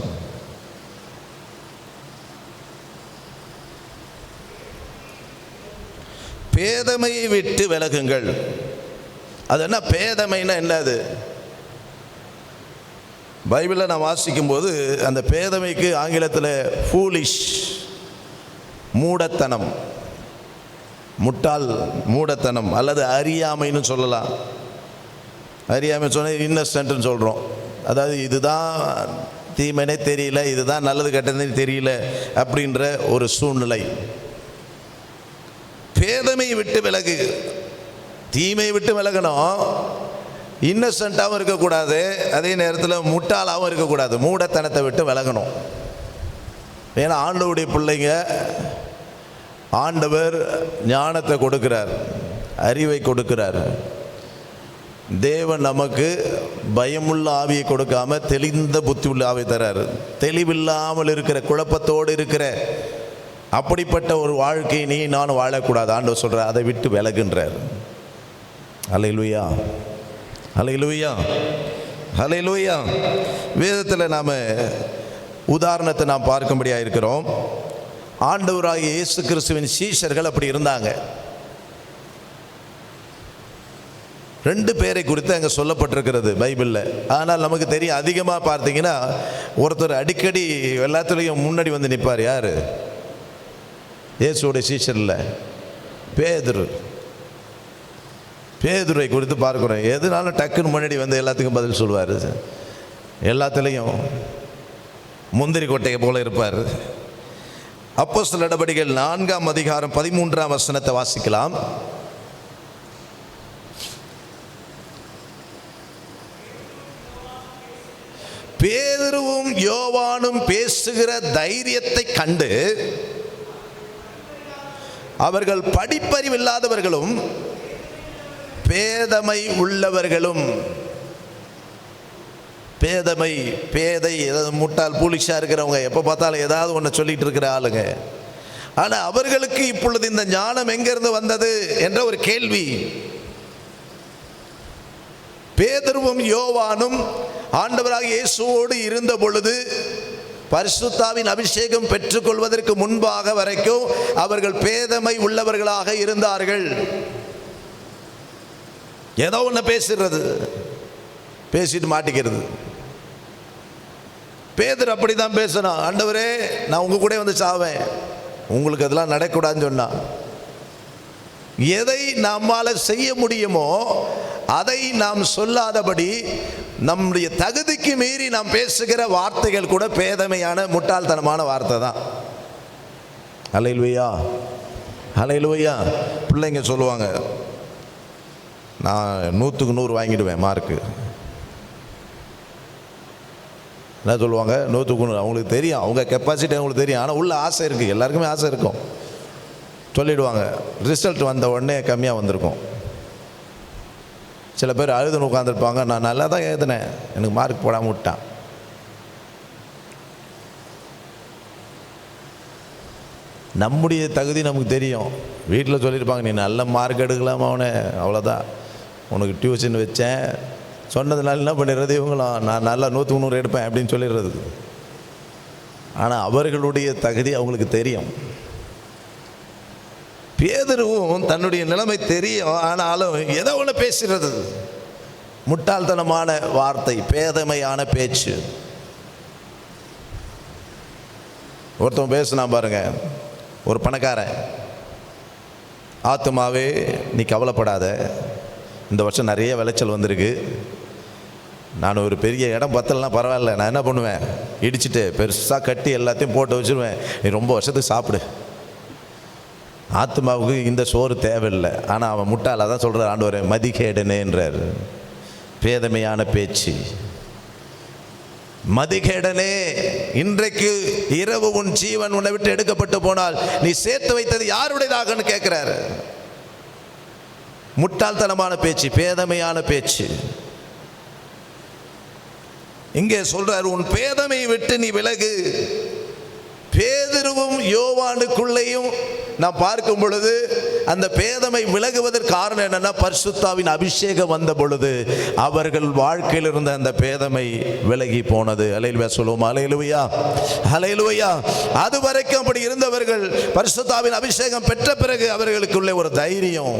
Speaker 1: பேதமையை விட்டு விலகுங்கள். அது என்ன பேதமைன்னா என்னது? பைபிளில் நான் வாசிக்கும் போது அந்த பேதமைக்கு ஆங்கிலத்தில் ஃபூலிஷ், மூடத்தனம், முட்டாள், மூடத்தனம் அல்லது அறியாமைன்னு சொல்லலாம். அறியாமை சொன்னால் இன்னசென்ட்னு சொல்கிறோம். அதாவது இதுதான் தீமைனே தெரியல, இதுதான் நல்லது கெட்டதுன்னு தெரியல அப்படின்ற ஒரு சூழ்நிலை. பேதமையை விட்டு விலகு. தீமை விட்டு விலகணும். இன்னசென்ட்டாகவும் இருக்கக்கூடாது, அதே நேரத்தில் முட்டாளாகவும் இருக்கக்கூடாது. மூடத்தனத்தை விட்டு விலகணும். ஏன்னா ஆண்டவருடைய பிள்ளைங்க, ஆண்டவர் ஞானத்தை கொடுக்கிறார், அறிவை கொடுக்கிறார். தேவன் நமக்கு பயமுள்ள ஆவியை கொடுக்காம தெளிந்த புத்தி உள்ள ஆவியை தராரு. தெளிவில்லாமல் இருக்கிற, குழப்பத்தோடு இருக்கிற அப்படிப்பட்ட ஒரு வாழ்க்கையை நீ நானும் வாழக்கூடாது. ஆண்டவர் சொல்கிறார், அதை விட்டு விலகுன்றார். அல்லேலூயா, அல்லேலூயா, அல்லேலூயா. வேதத்தில் நாம் உதாரணத்தை நாம் பார்க்கும்படியாக இருக்கிறோம். ஆண்டவராகிய இயேசு கிறிஸ்துவின் சீஷர்கள் அப்படி இருந்தாங்க. 2 பேரை குறித்து அங்கே சொல்லப்பட்டிருக்கிறது பைபிளில். ஆனால் நமக்கு தெரியும், அதிகமாக பார்த்தீங்கன்னா ஒருத்தர் அடிக்கடி எல்லாத்துலேயும் முன்னாடி வந்து நிற்பார். யார்? இயேசுவோடைய சீஷரில் பேதுரு. பேதுரை குறித்து பார்க்குறோம். எதுனாலும் டக்குன்னு முன்னாடி வந்து எல்லாத்துக்கும் பதில் சொல்லுவார். எல்லாத்துலேயும் முந்திரி கொட்டையை போல இருப்பார். அப்போஸ்தலர் நடபடிகள் 4ஆம் அதிகாரம் 13ஆம் வசனத்தை வாசிக்கலாம். பேதுருவும் யோவானும் பேசுகிற தைரியத்தை கண்டு அவர்கள் படிப்பறிவில்லாதவர்களும் பேதமை உள்ளவர்களும். பேதமை, பேதை, ஏதாவது முட்டாள் பூலிஷாக இருக்கிறவங்க, எப்போ பார்த்தாலும் ஏதாவது ஒன்று சொல்லிட்டு இருக்கிற ஆளுங்க. ஆனால் அவர்களுக்கு இப்பொழுது இந்த ஞானம் எங்கிருந்து வந்தது என்ற ஒரு கேள்வி. பேதுருவும் யோவானும் ஆண்டவராகிய இயேசுவோடு இருந்த பொழுது, பரிசுத்தாவின் அபிஷேகம் பெற்றுக்கொள்வதற்கு முன்பாக வரைக்கும் அவர்கள் பேதமை உள்ளவர்களாக இருந்தார்கள். ஏதோ ஒன்று பேசுறது, பேசிட்டு மாட்டிக்கிறது. பேதுரு அப்படி தான் பேசணும். ஆண்டவரே, நான் உங்க கூட வந்து சாவேன், உங்களுக்கு அதெல்லாம் நடக்கூடாதுன்னு சொன்னான். எதை நம்மால் செய்ய முடியுமோ அதை நாம் சொல்லாதபடி நம்முடைய தகுதிக்கு மீறி நாம் பேசுகிற வார்த்தைகள் கூட பேதமையான முட்டாள்தனமான வார்த்தை தான். அல்லேலூயா, அல்லேலூயா. பிள்ளைங்க சொல்லுவாங்க, நான் 100க்கு 100 வாங்கிடுவேன் மார்க்கு. என்ன சொல்லுவாங்க? 100க்கு 100. அவங்களுக்கு தெரியும், அவங்க கெப்பாசிட்டி அவங்களுக்கு தெரியும். ஆனால் உள்ள ஆசை இருக்குது, எல்லாருக்குமே ஆசை இருக்கும். சொல்லிவிடுவாங்க. ரிசல்ட் வந்த உடனே கம்மியாக வந்திருக்கும். சில பேர் அழுதுன்னு உட்காந்துருப்பாங்க, நான் நல்லா தான் எழுதினேன், எனக்கு மார்க் போடாமல் விட்டான். நம்முடைய தகுதி நமக்கு தெரியும். வீட்டில் சொல்லியிருப்பாங்க, நீ நல்ல மார்க் எடுக்கலாமா அவனை, அவ்வளோதான், உனக்கு டியூஷன் வச்சேன் சொன்னதுனால என்ன பண்ணிடுறது இவங்களும், நான் நல்லா 100க்கு 100 எடுப்பேன் அப்படின்னு சொல்லிடுறது. ஆனால் அவர்களுடைய தகுதி அவங்களுக்கு தெரியும். பேதுருவும் தன்னுடைய நிலைமை தெரியும், ஆனாலும் ஏதோ ஒன்று பேசுகிறது. முட்டாள்தனமான வார்த்தை, பேதமையான பேச்சு. ஒருத்தன் பேசுனா பாருங்க, ஒரு பணக்காரன், ஆத்துமாவே நீ கவலைப்படாத, இந்த வருஷம் நிறைய விளைச்சல் வந்திருக்கு, நான் ஒரு பெரிய இடம் பத்தலைன்னா பரவாயில்ல, நான் என்ன பண்ணுவேன், இடிச்சுட்டு பெருசாக கட்டி எல்லாத்தையும் போட்டு வச்சுருவேன், நீ ரொம்ப வருஷத்துக்கு சாப்பிடு, ஆத்மாவுக்கு இந்த சோறு தேவையில்லை. ஆனால் அவன் முட்டாள தான் சொல்கிறார், ஆண்டவரே மதிகேடனேன்றார். பேதமையான பேச்சு. மதிகேடனே, இன்றைக்கு இரவு உன் ஜீவன் உன்னை விட்டு எடுக்கப்பட்டு போனால் நீ சேர்த்து வைத்தது யாருடையதாகன்னு கேட்கிறாரு. முட்டாள்தனமான பேச்சு, பேதமையான பேச்சு. இங்கே சொல்றாரு, உன் பேதமையை விட்டு நீ விலகு. பேதுருவும் யோவானுக்குள்ளேயும் நாம் பார்க்கும் பொழுது அந்த பேதமை விலகுவதற்கு காரணம் என்னன்னா, பரிசுத்தாவின் அபிஷேகம் வந்த பொழுது அவர்கள் வாழ்க்கையில் இருந்த அந்த பேதமை விலகி போனது. அல்லேலூயா சொல்லுவோம். அல்லேலூயா, அல்லேலூயா. அது வரைக்கும் அப்படி இருந்தவர்கள் பரிசுத்தாவின் அபிஷேகம் பெற்ற பிறகு அவர்களுக்குள்ளே ஒரு தைரியம்.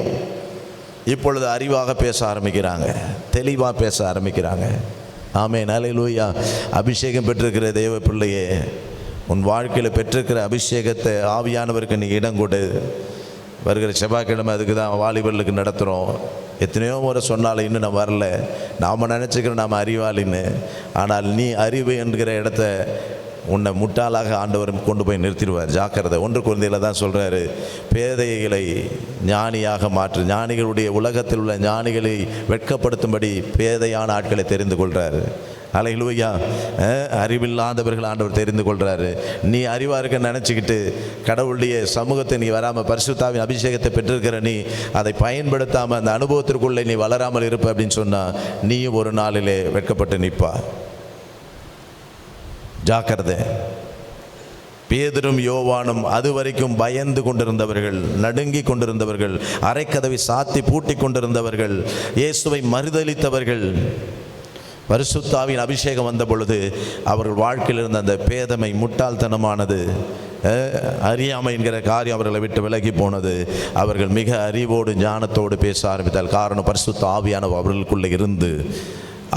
Speaker 1: இப்பொழுது அறிவாக பேச ஆரம்பிக்கிறாங்க, தெளிவாக பேச ஆரம்பிக்கிறாங்க. ஆமென், அல்லேலூயா. அபிஷேகம் பெற்றிருக்கிற தேவ பிள்ளையே, உன் வாழ்க்கையில் பெற்றிருக்கிற அபிஷேகத்தை ஆவியானவருக்கு நீ இடம் கொடு. வருகிற செவ்வாய்க்கிழமை அதுக்கு தான் வாலிபர்களுக்கு நடத்துகிறோம். எத்தனையோ முறை சொன்னாலும் இன்னும் நான் வரல, நாம் நினச்சிக்கிறோம் நாம் அறிவாளின்னு. ஆனால் நீ அறிவு என்கிற இடத்த உன்னை முட்டாளாக ஆண்டவர் கொண்டு போய் நிறுத்திடுவார். ஜாக்கிரதை. 1 குழந்தையில் தான் சொல்கிறாரு, பேதைகளை ஞானியாக மாற்று. ஞானிகளுடைய உலகத்தில் உள்ள ஞானிகளை வெட்கப்படுத்தும்படி பேதையான ஆட்களை தெரிந்து கொள்கிறாரு. அல்லேலூயா. அறிவில்லாதவர்கள் ஆண்டவர் தெரிந்து கொள்கிறாரு. நீ அறிவாக இருக்க நினச்சிக்கிட்டு கடவுளுடைய சமூகத்தை நீ வராமல், பரிசுத்தாவின் அபிஷேகத்தை பெற்றிருக்கிற நீ அதை பயன்படுத்தாமல் அந்த அனுபவத்திற்குள்ளே நீ வளராமல் இருப்ப அப்படின்னு சொன்னால் நீயும் ஒரு நாளிலே வெட்கப்பட்டு நிற்பா. ஜாக்கிரதை. பேதுரும் யோவானும் அதுவரைக்கும் பயந்து கொண்டிருந்தவர்கள், நடுங்கி கொண்டிருந்தவர்கள், அரைக்கதவை சாத்தி பூட்டி கொண்டிருந்தவர்கள், இயேசுவை மறுதலித்தவர்கள். பரிசுத்தாவின் அபிஷேகம் வந்த பொழுது அவர்கள் வாழ்க்கையில் இருந்த அந்த பேதமை, முட்டாள்தனமானது, அறியாமை என்கிற காரியம் அவர்களை விட்டு விலகி போனது. அவர்கள் மிக அறிவோடு ஞானத்தோடு பேச ஆரம்பித்தார். காரணம், பரிசுத்த ஆவியானவர் அவர்களுக்குள்ளே இருந்து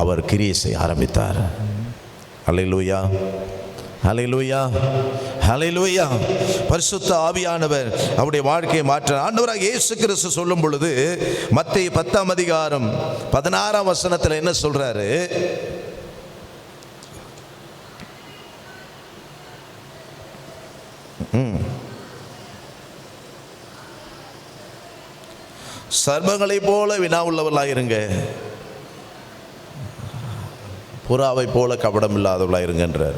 Speaker 1: அவர் கிரியை செய்ய ஆரம்பித்தார். அல்லேலூயா, ஹல்லேலூயா, ஹல்லேலூயா. பரிசுத்த ஆவியானவர் அவருடைய வாழ்க்கையை மாற்ற ஆண்டவராக இயேசு கிறிஸ்து சொல்லும் பொழுது மத்தேயு 10ஆம் அதிகாரம் 16ஆம் வசனத்தில் என்ன சொல்றாரு? சர்ப்பங்களை போல வினா உள்ளவர்களாயிருங்க, புறாவை போல கபடம் இல்லாதவர்களாயிருங்கன்றார்.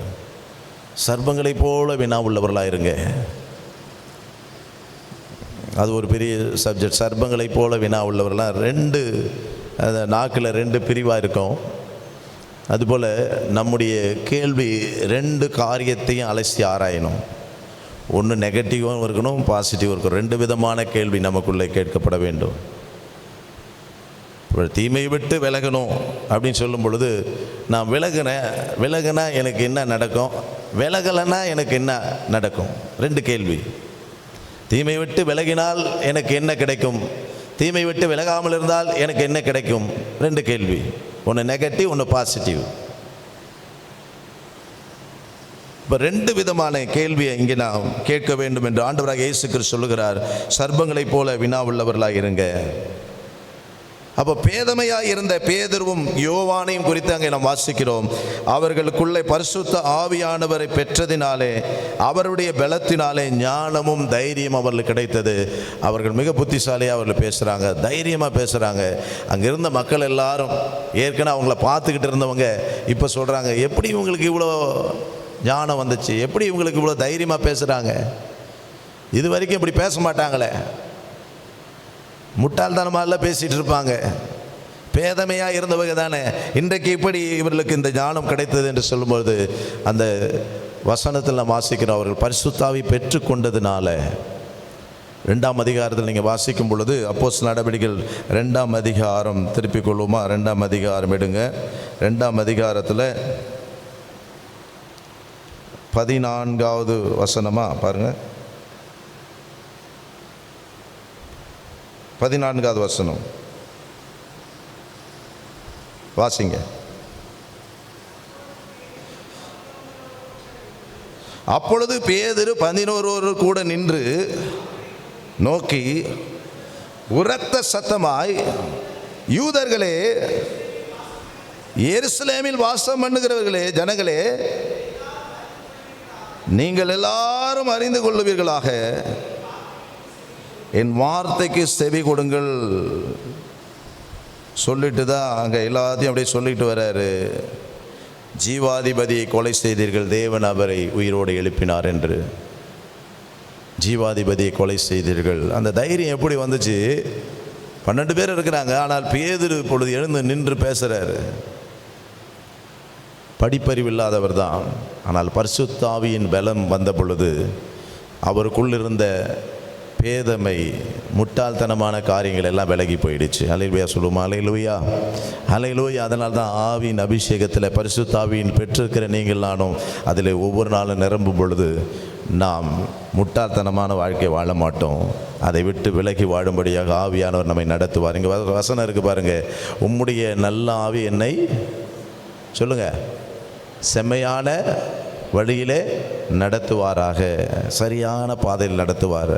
Speaker 1: சர்ப்பங்களை போல வினா உள்ளவர்களாயிருங்க. அது ஒரு பெரிய சப்ஜெக்ட். சர்ப்பங்களை போல வினா உள்ளவர்களாக 2 நாக்கில் 2 பிரிவாக இருக்கும். அதுபோல் நம்முடைய கேள்வி 2 காரியத்தையும் அலசி ஆராயணும். ஒன்று நெகட்டிவாகவும் இருக்கணும், பாசிட்டிவாக இருக்கணும். 2 விதமான கேள்வி நமக்குள்ளே கேட்கப்பட வேண்டும். தீமையை விட்டு விலகணும் அப்படின்னு சொல்லும் பொழுது, நான் விலகினா எனக்கு என்ன நடக்கும், விலகலைன்னா எனக்கு என்ன நடக்கும்? 2 கேள்வி. தீமை விட்டு விலகினால் எனக்கு என்ன கிடைக்கும், தீமை விட்டு விலகாமல் இருந்தால் எனக்கு என்ன கிடைக்கும்? 2 கேள்வி. ஒன்று நெகட்டிவ், ஒன்று பாசிட்டிவ். இப்போ 2 விதமான கேள்வியை இங்கே நாம் கேட்க வேண்டும் என்று ஆண்டவராக இயேசு கிறிஸ்து சொல்லுகிறார். சர்ப்பங்களைப் போல வினா உள்ளவர்களாக இருங்க. அப்போ பேதமையாக இருந்த பேதுருவும் யோவானையும் குறித்து அங்கே நாம் வாசிக்கிறோம். அவர்களுக்குள்ளே பரிசுத்த ஆவியானவரை பெற்றதினாலே, அவருடைய பலத்தினாலே ஞானமும் தைரியம் அவர்களுக்கு கிடைத்தது. அவர்கள் மிக புத்திசாலியாக அவர்கள் பேசுகிறாங்க, தைரியமாக பேசுகிறாங்க. அங்கே இருந்த மக்கள் எல்லாரும், ஏற்கனவே அவங்கள பார்த்துக்கிட்டு இருந்தவங்க இப்போ சொல்கிறாங்க, எப்படி இவங்களுக்கு இவ்வளோ ஞானம் வந்துச்சு, எப்படி இவங்களுக்கு இவ்வளோ தைரியமாக பேசுகிறாங்க, இது வரைக்கும் இப்படி பேச மாட்டாங்களே, முட்டாள்தனமாலாம் பேசிகிட்டு இருப்பாங்க, பேதமையாக இருந்தவங்க தானே, இன்றைக்கு இப்படி இவர்களுக்கு இந்த ஞானம் கிடைத்தது என்று சொல்லும்போது அந்த வசனத்தில் நாம் வாசிக்கிறோம். அவர்கள் பரிசுத்தாவி பெற்றுக்கொண்டதுனால. 2ஆம் அதிகாரத்தில் நீங்கள் வாசிக்கும் பொழுது, அப்போஸ்தலர் நடவடிக்கைகள் 2ஆம் அதிகாரம், திருப்பிக் கொள்ளுமா, 2ஆம் அதிகாரம் எடுங்க. 2ஆம் அதிகாரத்தில் 14வது வசனமா பாருங்கள். 14வது வசனம் வாசிங்க. அப்பொழுது பேதுரு 11 கூட நின்று நோக்கி உரத்த சத்தமாய், யூதர்களே, எருசலேமில் வாசம் பண்ணுகிறவர்களே, ஜனங்களே, நீங்கள் எல்லாரும் அறிந்து கொள்ளுவீர்களாக, என் வார்த்தைக்கு செவி கொடுங்கள். சொல்லிட்டு தான் அங்கே எல்லாத்தையும் அப்படியே சொல்லிட்டு வர்றாரு. ஜீவாதிபதியை கொலை செய்தீர்கள், தேவன் அவரை உயிரோடு எழுப்பினார் என்று. ஜீவாதிபதியை கொலை செய்தீர்கள். அந்த தைரியம் எப்படி வந்துச்சு? 12 பேர் இருக்கிறாங்க, ஆனால் பேதுரு இப்பொழுது எழுந்து நின்று பேசுகிறாரு. படிப்பறிவு இல்லாதவர் தான், ஆனால் பரிசுத்த ஆவியின் பலம் வந்த பொழுது அவருக்குள்ளிருந்த பேதமை, முட்டாள்தனமான காரியங்கள் எல்லாம் விலகி போயிடுச்சு. அல்லேலூயா சொல்லுமா? அல்லேலூயா, அல்லேலூயா. அதனால தான் ஆவியின் அபிஷேகத்தில், பரிசுத்த ஆவியின் பெற்றிருக்கிற நீங்கள் நானும் அதில் ஒவ்வொரு நாளும் நிரம்பும் பொழுது நாம் முட்டாள்தனமான வாழ்க்கை வாழ மாட்டோம். அதை விட்டு விலகி வாழும்படியாக ஆவியானவர் நம்மை நடத்துவார். இங்கே வசனம் இருக்குது பாருங்கள். உம்முடைய நல்ல ஆவி என்னை சொல்லுங்கள் செம்மையான வழியிலே நடத்துவாராக, சரியான பாதையில் நடத்துவார்.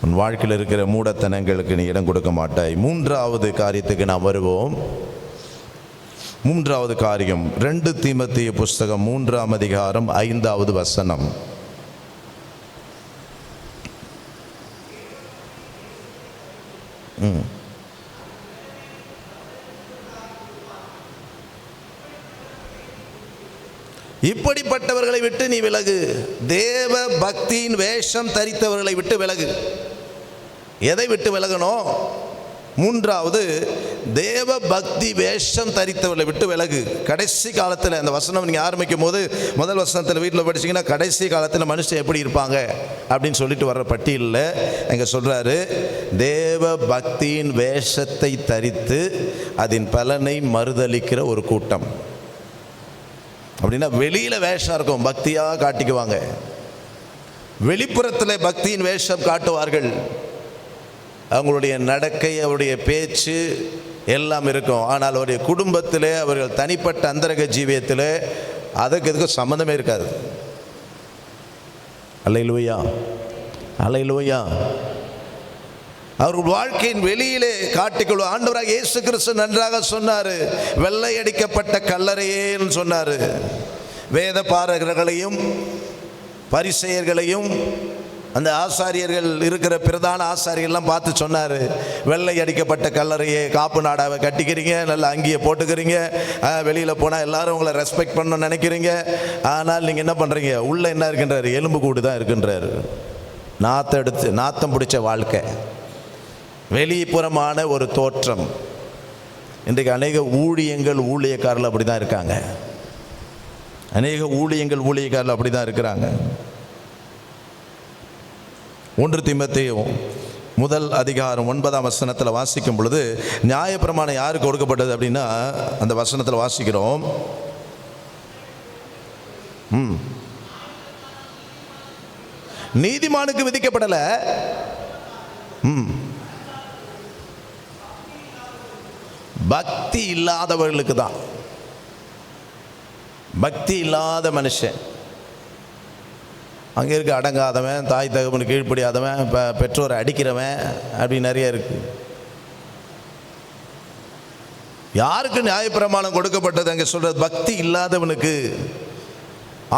Speaker 1: உன் வாழ்க்கையில் இருக்கிற மூடத்தனங்களுக்கு நீ இடம் கொடுக்க மாட்டாய். 3வது காரியத்துக்கு நாம் வருவோம். மூன்றாவது காரியம் 2 தீமோத்தேயு புஸ்தகம் 3ஆம் அதிகாரம் 5வது வசனம். இப்படிப்பட்டவர்களை விட்டு நீ விலகு. தேவ பக்தியின் வேஷம் தரித்தவர்களை விட்டு விலகு. எதை விட்டு விலகணும்? மூன்றாவது, தேவ பக்தி வேஷம் தரித்தவர்களை விட்டு விலகு. கடைசி காலத்தில் அந்த வசனம் நீங்கள் ஆரம்பிக்கும் போது முதல் வசனத்தில் வீட்டில் படிச்சிங்கன்னா கடைசி காலத்தில் மனுஷன் எப்படி இருப்பாங்க அப்படின்னு சொல்லிட்டு வர்ற பட்டியலில் இங்கே சொல்கிறாரு, தேவ பக்தியின் வேஷத்தை தரித்து அதன் பலனை மறுதலிக்கிற ஒரு கூட்டம். அப்படின்னா வெளியில் வேஷம் இருக்கும், பக்தியாக காட்டிக்குவாங்க. வெளிப்புறத்தில் பக்தியின் வேஷம் காட்டுவார்கள். அவங்களுடைய நடக்கை, அவருடைய பேச்சு எல்லாம் இருக்கும். ஆனால் அவருடைய குடும்பத்தில், அவர்கள் தனிப்பட்ட அந்தரங்க ஜீவியத்தில் அதுக்கு எதுக்கும் சம்மந்தமே இருக்காது. அல்லேலூயா, அல்லேலூயா. அவர்கள் வாழ்க்கையின் வெளியிலே காட்டிக்கொள்ளும். ஆண்டவராக இயேசு கிறிஸ்து நன்றாக சொன்னார், வெள்ளை அடிக்கப்பட்ட கல்லறையேன்னு சொன்னார். வேத பாரகர்களையும் பரிசேயர்களையும் அந்த ஆசாரியர்கள் இருக்கிற பிரதான ஆசாரியர்கள்லாம் பார்த்து சொன்னார், வெள்ளை அடிக்கப்பட்ட கல்லறையே, காப்பு நாடாவை கட்டிக்கிறீங்க, நல்ல அங்கேயே போட்டுக்கிறீங்க, வெளியில் போனால் எல்லாரும் உங்களை ரெஸ்பெக்ட் பண்ணணும்னு நினைக்கிறீங்க. ஆனால் நீங்கள் என்ன பண்ணுறீங்க? உள்ளே என்ன இருக்குன்றார்? எலும்பு கூடு தான் இருக்குன்றார். நாத்தம் பிடிச்ச வாழ்க்கை, வெளிப்புறமான ஒரு தோற்றம். இன்றைக்கு அநேக ஊழியக்காரர்கள் அப்படி தான் இருக்காங்க. அநேக ஊழியக்காரர்கள் அப்படி தான் இருக்கிறாங்க. 1 தீமோத்தேயு 1 அதிகாரம் 9ஆம் வசனத்தில் வாசிக்கும் பொழுது நியாயப்பிரமாணம் யாருக்கு கொடுக்கப்பட்டது அப்படின்னா, அந்த வசனத்தில் வாசிக்கிறோம், நீதிமானுக்கு விதிக்கப்படலை, பக்தி இல்லாதவர்களுக்கு தான். பக்தி இல்லாத மனுஷன், அங்கே இருக்க அடங்காதவன், தாய் தகவனுக்கு கீழ்ப்படியாதவன், பெற்றோரை அடிக்கிறவன், அப்படி நிறைய இருக்கு. யாருக்கு நியாயப்பிரமாணம் கொடுக்கப்பட்டது? அங்கே சொல்றது பக்தி இல்லாதவனுக்கு,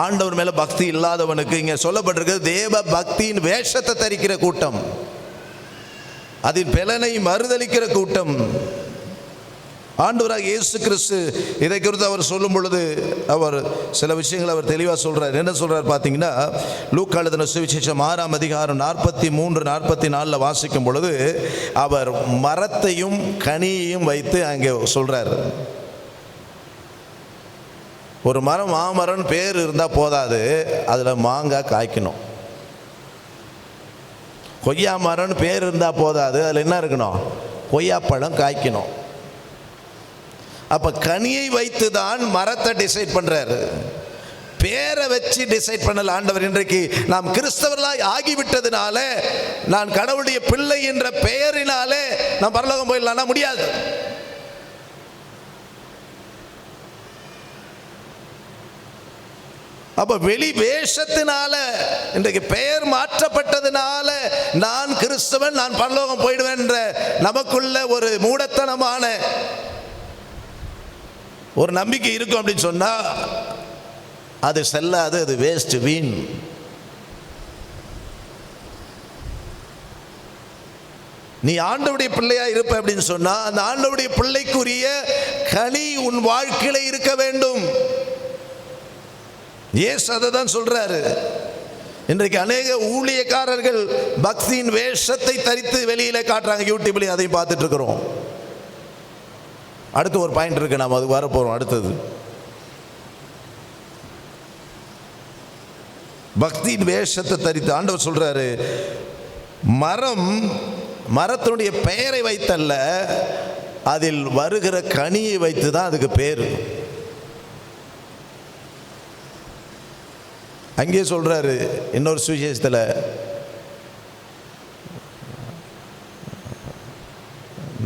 Speaker 1: ஆண்டவர் மேல பக்தி இல்லாதவனுக்கு. இங்கே சொல்லப்பட்டிருக்கு தேவ பக்தியின் வேஷத்தை தரிக்கிற கூட்டம், அதின் பலனை மறுதலிக்கிற கூட்டம். ஆண்டவராக இயேசு கிறிஸ்து இதை குறித்து அவர் சொல்லும் பொழுது அவர் சில விஷயங்களை அவர் தெளிவாக சொல்கிறார். என்ன சொல்கிறார் பார்த்தீங்கன்னா, லூக்கா எழுதின சுவிசேஷம் 6ஆம் அதிகாரம் 43, 44 வாசிக்கும் பொழுது அவர் மரத்தையும் கனியையும் வைத்து அங்கே சொல்கிறார். ஒரு மரம் மாமரம் பேர் இருந்தால் போதாது, அதில் மாங்காய் காய்க்கணும். கொய்யா மரம்னு பேர் இருந்தால் போதாது, அதில் என்ன இருக்கணும்? கொய்யாப்பழம் காய்க்கணும். அப்போ கனியை வைத்து தான் மரத்தை டிசைட் பண்ணுறாரு, பேரை வச்சு டிசைட் பண்ணல ஆண்டவர். இன்றைக்கு நாம் கிறிஸ்தவர்களாய் ஆகிவிட்டதுனால, நான் கடவுளுடைய பிள்ளை என்ற பெயரினாலே நாம் பரலோகம் போயிடலாம்னா முடியாது. அப்ப வெளி வேஷத்தினால, இன்றைக்கு பெயர் மாற்றப்பட்டதுனால நான் கிறிஸ்தவன், நான் பரலோகம் போயிடுவேன் என்ற நமக்குள்ள ஒரு மூடத்தனமான ஒரு நம்பிக்கை இருக்கும் அப்படின்னு சொன்னா அது செல்லாது, அது வேஸ்ட், வீண். நீ ஆண்டவருடைய பிள்ளையா இருப்ப அப்படின்னு சொன்னா அந்த ஆண்டவருடைய பிள்ளைக்குரிய கனி உன் வாழ்க்கையில இருக்க வேண்டும். இயேசு அதை தான் சொல்றாரு. இன்றைக்கு அநேக ஊழியக்காரர்கள் பக்தியின் வேஷத்தை தரித்து வெளியில காட்டுறாங்க. யூடியூப்லையும் அதையும் பார்த்துட்டு இருக்கிறோம். அடுத்து ஒரு பாயிண்ட் இருக்கு, நாம் அது வரப்போறோம். அடுத்தது பக்தியின் வேஷத்தை தரித்து ஆண்டவர் சொல்றாரு, மரத்தினுடைய பெயரை வைத்தல்ல, அதில் வருகிற கனியை வைத்து தான் அதுக்கு பேர். அங்கே சொல்றாரு இன்னொரு சுவிசேஷத்தில்,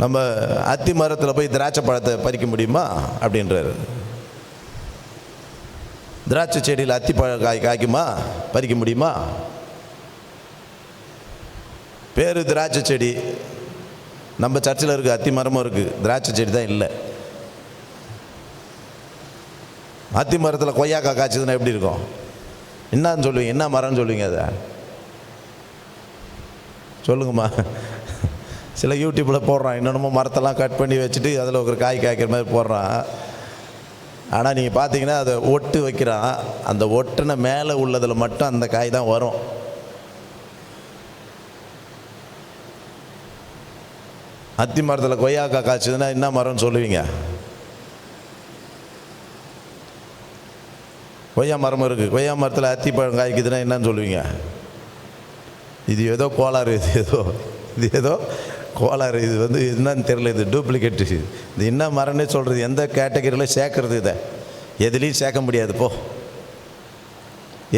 Speaker 1: நம்ம அத்தி மரத்தில் போய் திராட்சை பழத்தை பறிக்க முடியுமா அப்படின்றாரு. திராட்சை செடியில் அத்தி பழம் காய்க்குமா? பறிக்க முடியுமா? பேர் திராட்சை செடி. நம்ம சர்ச்சில் இருக்குது, அத்தி மரமும் இருக்குது, திராட்சை செடி தான் இல்லை. அத்தி மரத்தில் கொய்யாக்காய் காய்ச்சதுன்னா எப்படி இருக்கும்? என்னன்னு சொல்லுவீங்க? என்ன மரம்னு சொல்லுவீங்க? அதை சொல்லுங்கம்மா. சில யூடியூப்பில் போடுறான், என்னென்னமோ மரத்தெல்லாம் கட் பண்ணி வச்சுட்டு அதில் ஒரு காய் காய்க்கிற மாதிரி போடுறான். ஆனால் நீங்கள் பார்த்தீங்கன்னா அதை ஒட்டு வைக்கிறான். அந்த ஒட்டுன மேலே உள்ளதில் மட்டும் அந்த காய் தான் வரும். அத்தி மரத்தில் கொய்யாக்காய் காய்ச்சதுன்னா என்ன மரம்னு சொல்லுவீங்க? கொய்யா மரம் இருக்குது, கொய்யா மரத்தில் அத்தி பழம் காய்க்குதுன்னா என்னன்னு சொல்லுவீங்க? இது ஏதோ கோளாறு, இது ஏதோ கோளாறு, இது என்னன்னு தெரியல, இது டூப்ளிகேட், இது என்ன மரம்னே சொல்கிறது, எந்த கேட்டகரியில் சேர்க்கறது? இதை எதுலேயும் சேர்க்க முடியாது போ.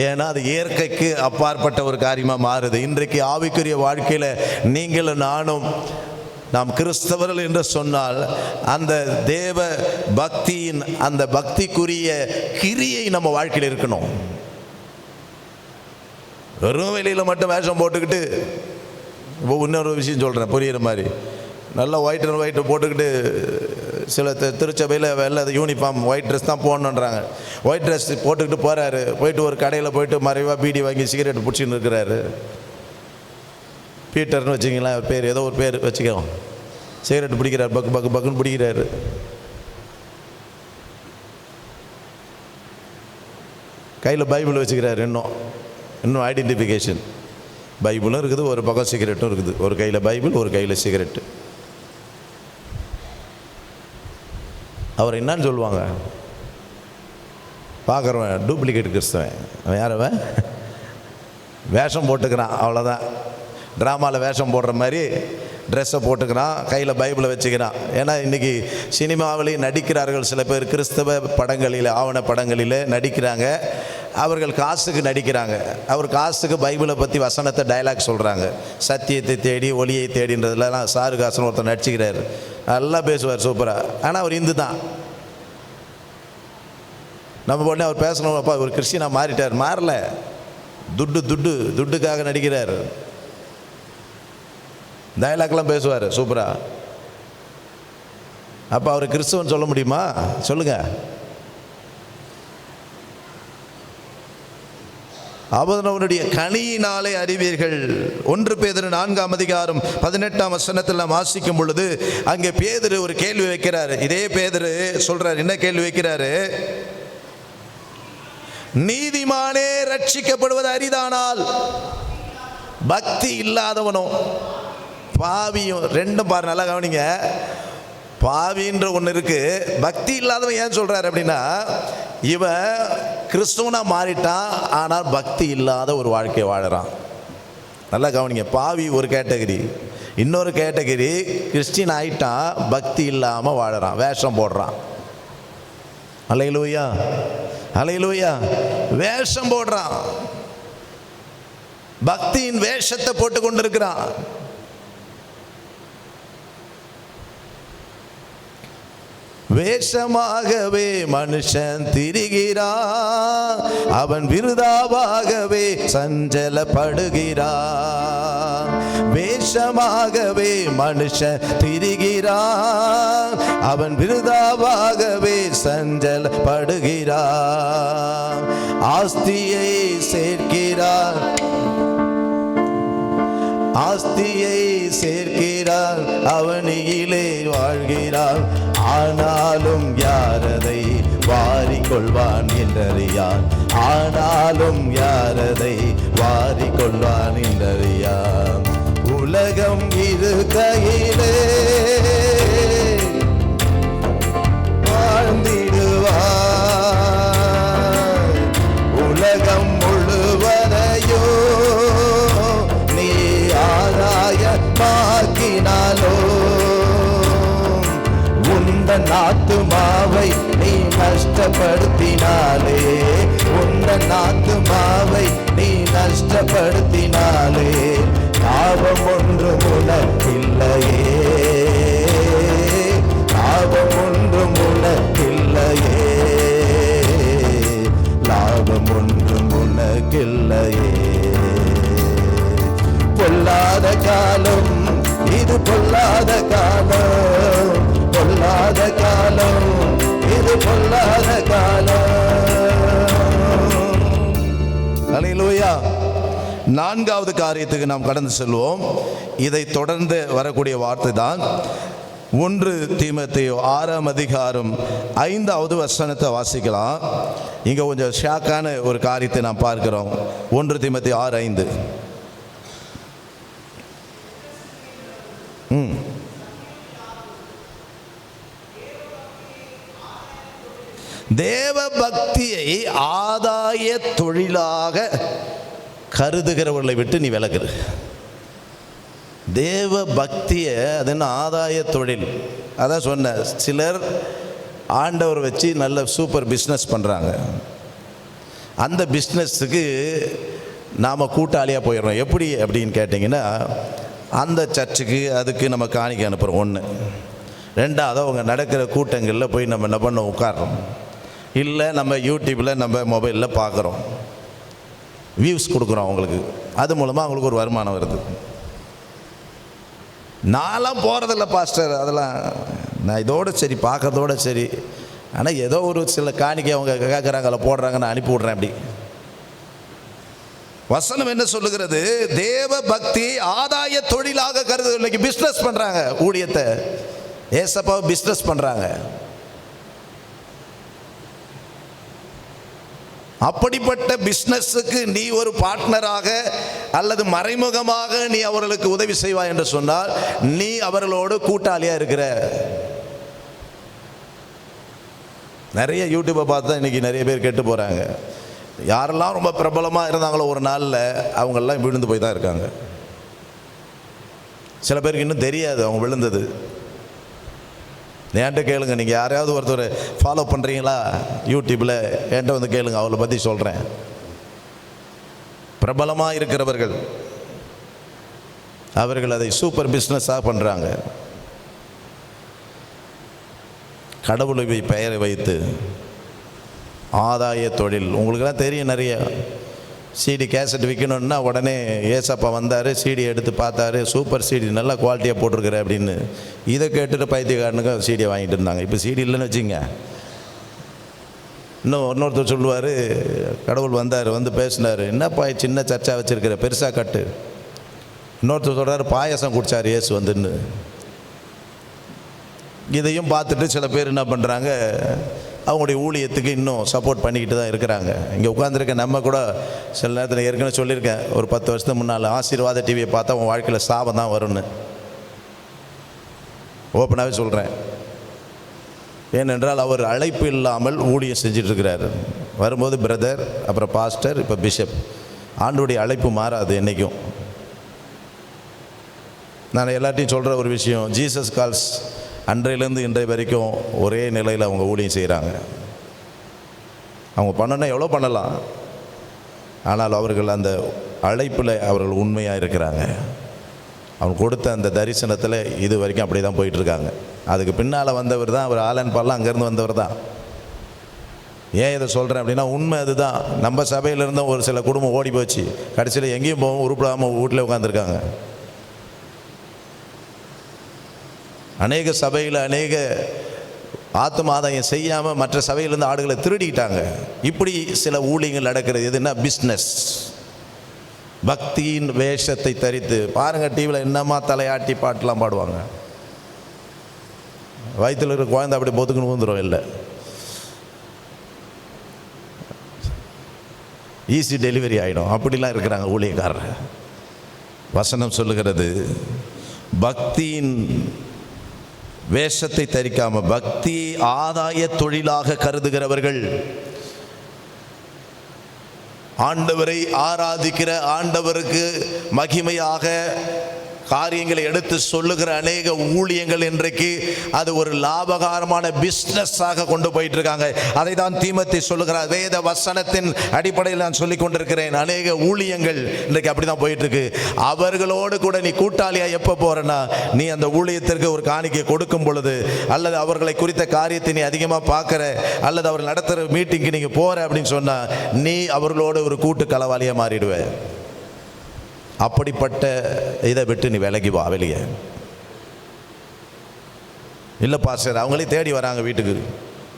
Speaker 1: ஏன்னா அது இயற்கைக்கு அப்பாற்பட்ட ஒரு காரியமாக மாறுது. இன்றைக்கு ஆவிக்குரிய வாழ்க்கையில் நீங்களும் நானும், நாம் கிறிஸ்தவர்கள் என்று சொன்னால் அந்த தேவ பக்தியின் அந்த பக்திக்குரிய கிரியை நம்ம வாழ்க்கையில் இருக்கணும். வெறும் வெளியில் மட்டும் வேஷம் போட்டுக்கிட்டு, இன்னொரு விஷயம் சொல்கிறேன் புரியுற மாதிரி, நல்லா ஒயிட் அண்ட் ஒயிட் போட்டுக்கிட்டு சில திருச்சபையில் வெள்ளை யூனிஃபார்ம் ஒயிட் ட்ரெஸ் தான் போடணுன்றாங்க. ஒயிட் ட்ரெஸ் போட்டுக்கிட்டு போகிறாரு, போயிட்டு ஒரு கடையில் போயிட்டு மறைவாக பீடி வாங்கி சிகரெட் பிடிச்சின்னு இருக்கிறாரு. பீட்டர்னு வச்சுக்கிங்களேன், பேர் ஏதோ ஒரு பேர் வச்சுக்கோங்க. சிகரெட் பிடிக்கிறார், பக்கு பக்கு பக்குன்னு பிடிக்கிறாரு. கையில் பைபிள் வச்சுக்கிறாரு. இன்னும் ஐடென்டிஃபிகேஷன், பைபிளும் இருக்குது, ஒரு பக்கம் சிகரெட்டும் இருக்குது. ஒரு கையில் பைபிள், ஒரு கையில் சிகரெட்டு. அவர் என்னன்னு சொல்லுவாங்க? பார்க்குறவன் டூப்ளிகேட் கிறிஸ்தவன். அவன் யாரவன்? வேஷம் போட்டுக்கிறான், அவ்வளோதான். ட்ராமாவில் வேஷம் போடுற மாதிரி ட்ரெஸ்ஸை போட்டுக்கிறான், கையில் பைபிளை வச்சுக்கிறான். ஏன்னா இன்றைக்கி சினிமாவிலேயும் நடிக்கிறார்கள் சில பேர், கிறிஸ்தவ படங்களில், ஆவண படங்களில் நடிக்கிறாங்க. அவர்கள் காசுக்கு நடிக்கிறாங்க. அவர் காசுக்கு பைபிளை பற்றி வசனத்தை டைலாக் சொல்கிறாங்க. சத்தியத்தை தேடி ஒளியை தேடின்றதுலாம் சாருகாசன் ஒருத்தர் நடிச்சுக்கிறார், நல்லா பேசுவார், சூப்பராக. ஆனால் அவர் இந்து தான். நம்ம உடனே அவர் பேசணும், அப்பா ஒரு கிறிஸ்டியனாக மாறிட்டார். மாறல, துட்டுக்காக நடிக்கிறார். டைலாக்லாம் பேசுவார் சூப்பராக. அப்போ அவர் கிறிஸ்தவன் சொல்ல முடியுமா? சொல்லுங்கள். அவனுடைய கனியினாலே அறிவீர்கள். 1 பேதுரு 4:18 நாம் வாசிக்கும் பொழுது அங்கே பேதுரு ஒரு கேள்வி வைக்கிறார். இதே பேதுரு சொல்றார், என்ன கேள்வி வைக்கிறாரு? நீதிமானே ரட்சிக்கப்படுவது அரிதானால் பக்தி இல்லாதவனும் பாவியும், ரெண்டும் பாரு, நல்லா கவனிங்க. பாவின்ற ஒன்று இருக்கு, பக்தி இல்லாதவன். ஏன் சொல்றாரு அப்படின்னா, இவன் கிறிஸ்துவனா மாறிட்டான், ஆனால் பக்தி இல்லாத ஒரு வாழ்க்கையை வாழறான். நல்லா கவனிங்க. பாவி ஒரு கேட்டகரி, இன்னொரு கேட்டகரி கிறிஸ்டின் ஆயிட்டான், பக்தி இல்லாமல் வாழறான், வேஷம் போடுறான். அல்லேலூயா, அல்லேலூயா. வேஷம் போடுறான், பக்தியின் வேஷத்தை போட்டு கொண்டிருக்கிறான். வேஷமாகவே மனுஷன் திரிகிறான், அவன் விருதாவாகவே சஞ்சலப்படுகிறான். வேஷமாகவே மனுஷன் திரிகிறான், அவன் விருதாவாகவே சஞ்சலப்படுகிறான். ஆஸ்தியை சேர்க்கிறான், ஆஸ்தியை சேர்க்கிறான், அவனியிலே வாழ்கிறான். ஆனாலும் யாரதை வாரிக்கொள்வான் என்றறியான், ஆனாலும் யாரதை வாரிக்கொள்வான் என்றறியான். உலகம் இருக்கையிலே வாழ்ந்திடுவான், உலகம் முழுவதையோ நீ ஆதாயமாக்கினாலோ உந்தன் ஆத்துமாவை நீ நஷ்டப்படுத்தினாலே, உந்தன் ஆத்துமாவை நீ நஷ்டப்படுத்தினாலே லாபம் ஒன்றும் உனக்கில்லையே, லாபம் ஒன்றும் உனக்கில்லையே, லாபம் ஒன்றும் உனக்கில்லையே. பொல்லாத காலம் இது, பொல்லாத காலம், பொல்லாத காலம் இது, பொல்லாத காலம். இல்லையா? நான்காவது காரியத்துக்கு நாம் கடந்து செல்வோம். இதை தொடர்ந்து வரக்கூடிய வார்த்தை தான் 1 தீமோத்தேயு 6ஆம் அதிகாரம் 5வது வசனத்தை வாசிக்கலாம். இங்கே கொஞ்சம் ஷாக்கான ஒரு காரியத்தை நாம் பார்க்கிறோம். 1 தீமோத்தேயு 6:5. தேவ பக்தியை ஆதாய தொழிலாக கருதுகிறவர்களை விட்டு நீ விலகுற. தேவ பக்தியை அது என்ன ஆதாய தொழில்? அதான் சொன்ன, சிலர் ஆண்டவர் வச்சு நல்ல சூப்பர் பிஸ்னஸ் பண்ணுறாங்க. அந்த பிஸ்னஸுக்கு நாம் கூட்டாளியாக போயிடுறோம். எப்படி அப்படின்னு கேட்டிங்கன்னா, அந்த சர்ச்சுக்கு அதுக்கு நம்ம காணிக்கை அனுப்புகிறோம். 1. 2வது அவங்க நடக்கிற கூட்டங்களில் போய் நம்ம என்ன பண்ண உட்கார்றோம். இல்லை நம்ம யூடியூப்பில் நம்ம மொபைலில் பார்க்குறோம், வியூஸ் கொடுக்குறோம் அவங்களுக்கு. அது மூலமாக அவங்களுக்கு ஒரு வருமானம் வருது. நான்லாம் போகிறதில்ல பாஸ்டர், அதெல்லாம் நான் இதோடு சரி, பார்க்கறதோடு சரி. ஆனால் ஏதோ ஒரு சில காணிக்கை அவங்க கேட்குறாங்க, அதில் போடுறாங்க, நான் அனுப்பி விட்றேன். அப்படி வசனம் என்ன சொல்லுகிறது? தேவ பக்தி ஆதாய தொழிலாக கருது. இன்னைக்கு பிஸ்னஸ் பண்ணுறாங்க, ஊழியத்தை ஏசப்பாவை பிஸ்னஸ் பண்ணுறாங்க. அப்படிப்பட்ட பிஸ்னஸுக்கு நீ ஒரு பார்ட்னராக அல்லது மறைமுகமாக நீ அவர்களுக்கு உதவி செய்வாய் என்று சொன்னால் நீ அவர்களோடு கூட்டாளியாக இருக்கிற. நிறைய யூடியூப்பை பார்த்தா இன்றைக்கி நிறைய பேர் கெட்டு போகிறாங்க. யாரெல்லாம் ரொம்ப பிரபலமாக இருந்தாங்களோ ஒரு நாளில் அவங்கெல்லாம் விழுந்து போய் தான் இருக்காங்க. சில பேருக்கு இன்னும் தெரியாது அவங்க விழுந்தது. என்கிட்ட கேளுங்க, நீங்கள் யாரையாவது ஒருத்தர் ஃபாலோ பண்ணுறீங்களா யூடியூப்பில்? என்கிட்ட வந்து கேளுங்க, அவளை பற்றி சொல்கிறேன். பிரபலமாக இருக்கிறவர்கள் அவர்கள் அதை சூப்பர் பிஸ்னஸாக பண்ணுறாங்க. கடவுளை பெயரை வைத்து ஆதாய தொழில். உங்களுக்கெல்லாம் தெரியும், நிறைய சிடி கேசட் விற்கணுன்னா உடனே ஏசப்பா வந்தார், சிடி எடுத்து பார்த்தாரு, சூப்பர் சிடி நல்லா குவாலிட்டியாக போட்டிருக்கிற அப்படின்னு. இதை கேட்டுட்டு பைத்தியக்காரனுக்கு சிடியை வாங்கிட்டு இருந்தாங்க. இப்போ சிடி இல்லைன்னு வச்சுங்க. இன்னொருத்தர் சொல்லுவார், கடவுள் வந்தார், வந்து பேசினார், என்னப்பா சின்ன சர்ச்சா வச்சுருக்கிற, பெருசாக கட்டு. இன்னொருத்தர் சொல்கிறார், பாயசம் குடித்தார் இயேசு வந்துன்னு. இதையும் பார்த்துட்டு சில பேர் என்ன பண்ணுறாங்க, அவங்களுடைய ஊழியத்துக்கு இன்னும் சப்போர்ட் பண்ணிக்கிட்டு தான் இருக்கிறாங்க. இங்கே உட்காந்துருக்க நம்ம கூட சில நேரத்தில் ஏற்கனவே சொல்லியிருக்கேன், ஒரு 10 வருஷத்துக்கு முன்னால் ஆசீர்வாத டிவியை பார்த்தா உன் வாழ்க்கையில் சாபம் தான் வரும்னு ஓப்பனாகவே சொல்கிறேன். ஏனென்றால் அவர் அழைப்பு இல்லாமல் ஊழியம் செஞ்சிட்ருக்கிறார். வரும்போது பிரதர், அப்புறம் பாஸ்டர், இப்போ பிஷப். ஆண்டோடைய அழைப்பு மாறாது என்றைக்கும். நான் எல்லாத்தையும் சொல்கிற ஒரு விஷயம், ஜீசஸ் கால்ஸ் அன்றையிலேருந்து இன்றைய வரைக்கும் ஒரே நிலையில் அவங்க ஊழியம் செய்கிறாங்க. அவங்க பண்ணணுன்னா எவ்வளோ பண்ணலாம், ஆனால் அவர்கள் அந்த அழைப்பில் அவர்கள் உண்மையாக இருக்கிறாங்க. அவங்க கொடுத்த அந்த தரிசனத்தில் இது வரைக்கும் அப்படி தான் போயிட்டுருக்காங்க. அதுக்கு பின்னால் வந்தவர் தான் அவர், ஆலன் பால்லாம் அங்கேருந்து வந்தவர் தான். ஏன் இதை சொல்கிறேன் அப்படின்னா, உண்மை அதுதான். நம்ம சபையிலேருந்தும் ஒரு சில குடும்பம் ஓடி போச்சு, கடைசியில் எங்கேயும் போகவும் உருப்படாமல் வீட்டில் உட்காந்துருக்காங்க. அநேக சபையில் அநேக ஆத்மாதாயம் செய்யாமல் மற்ற சபையிலேருந்து ஆடுகளை திருடிக்கிட்டாங்க. இப்படி சில ஊழியங்கள் நடக்கிறது. எதுனா பிஸ்னஸ். பக்தியின் வேஷத்தை தரித்து பாருங்கள், டிவியில் என்னமா தலையாட்டி பாட்டெலாம் பாடுவாங்க. வயிற்றில் இருக்கிற குழந்தை அப்படி பொதுக்குன்னு வந்துடும். இல்லை, ஈஸி டெலிவரி ஆகிடும். அப்படிலாம் இருக்கிறாங்க ஊழியக்காரர். வசனம் சொல்லுகிறது, பக்தியின் வேஷத்தை தரிக்காமல் பக்தி ஆதாய தொழிலாக கருதுகிறவர்கள், ஆண்டவரை ஆராதிக்கிற, ஆண்டவருக்கு மகிமையாக காரியங்களை எடுத்து சொல்லுகிற அநேக ஊழியங்கள் இன்றைக்கு அது ஒரு லாபகரமான பிஸ்னஸாக கொண்டு போயிட்டு இருக்காங்க. அதை தான் தீமோத்தேயு சொல்லுகிறார். வேத வசனத்தின் அடிப்படையில் நான் சொல்லி கொண்டிருக்கிறேன். அநேக ஊழியங்கள் இன்றைக்கு அப்படி தான் போயிட்டு இருக்கு. அவர்களோடு கூட நீ கூட்டாளியா எப்போ போறனா, நீ அந்த ஊழியத்திற்கு ஒரு காணிக்கை கொடுக்கும் பொழுது, அல்லது அவர்களை குறித்த காரியத்தை நீ அதிகமாக பார்க்குற, அல்லது அவர் நடத்துகிற மீட்டிங்க்கு நீங்கள் போகிற அப்படின்னு சொன்னால் நீ அவர்களோடு ஒரு கூட்டு களவாளியாக மாறிடுவேன். அப்படிப்பட்ட இதை விட்டு நீ விலகி வா வெளியே. இல்லை பாஸ்டர், அவங்களே தேடி வராங்க வீட்டுக்கு,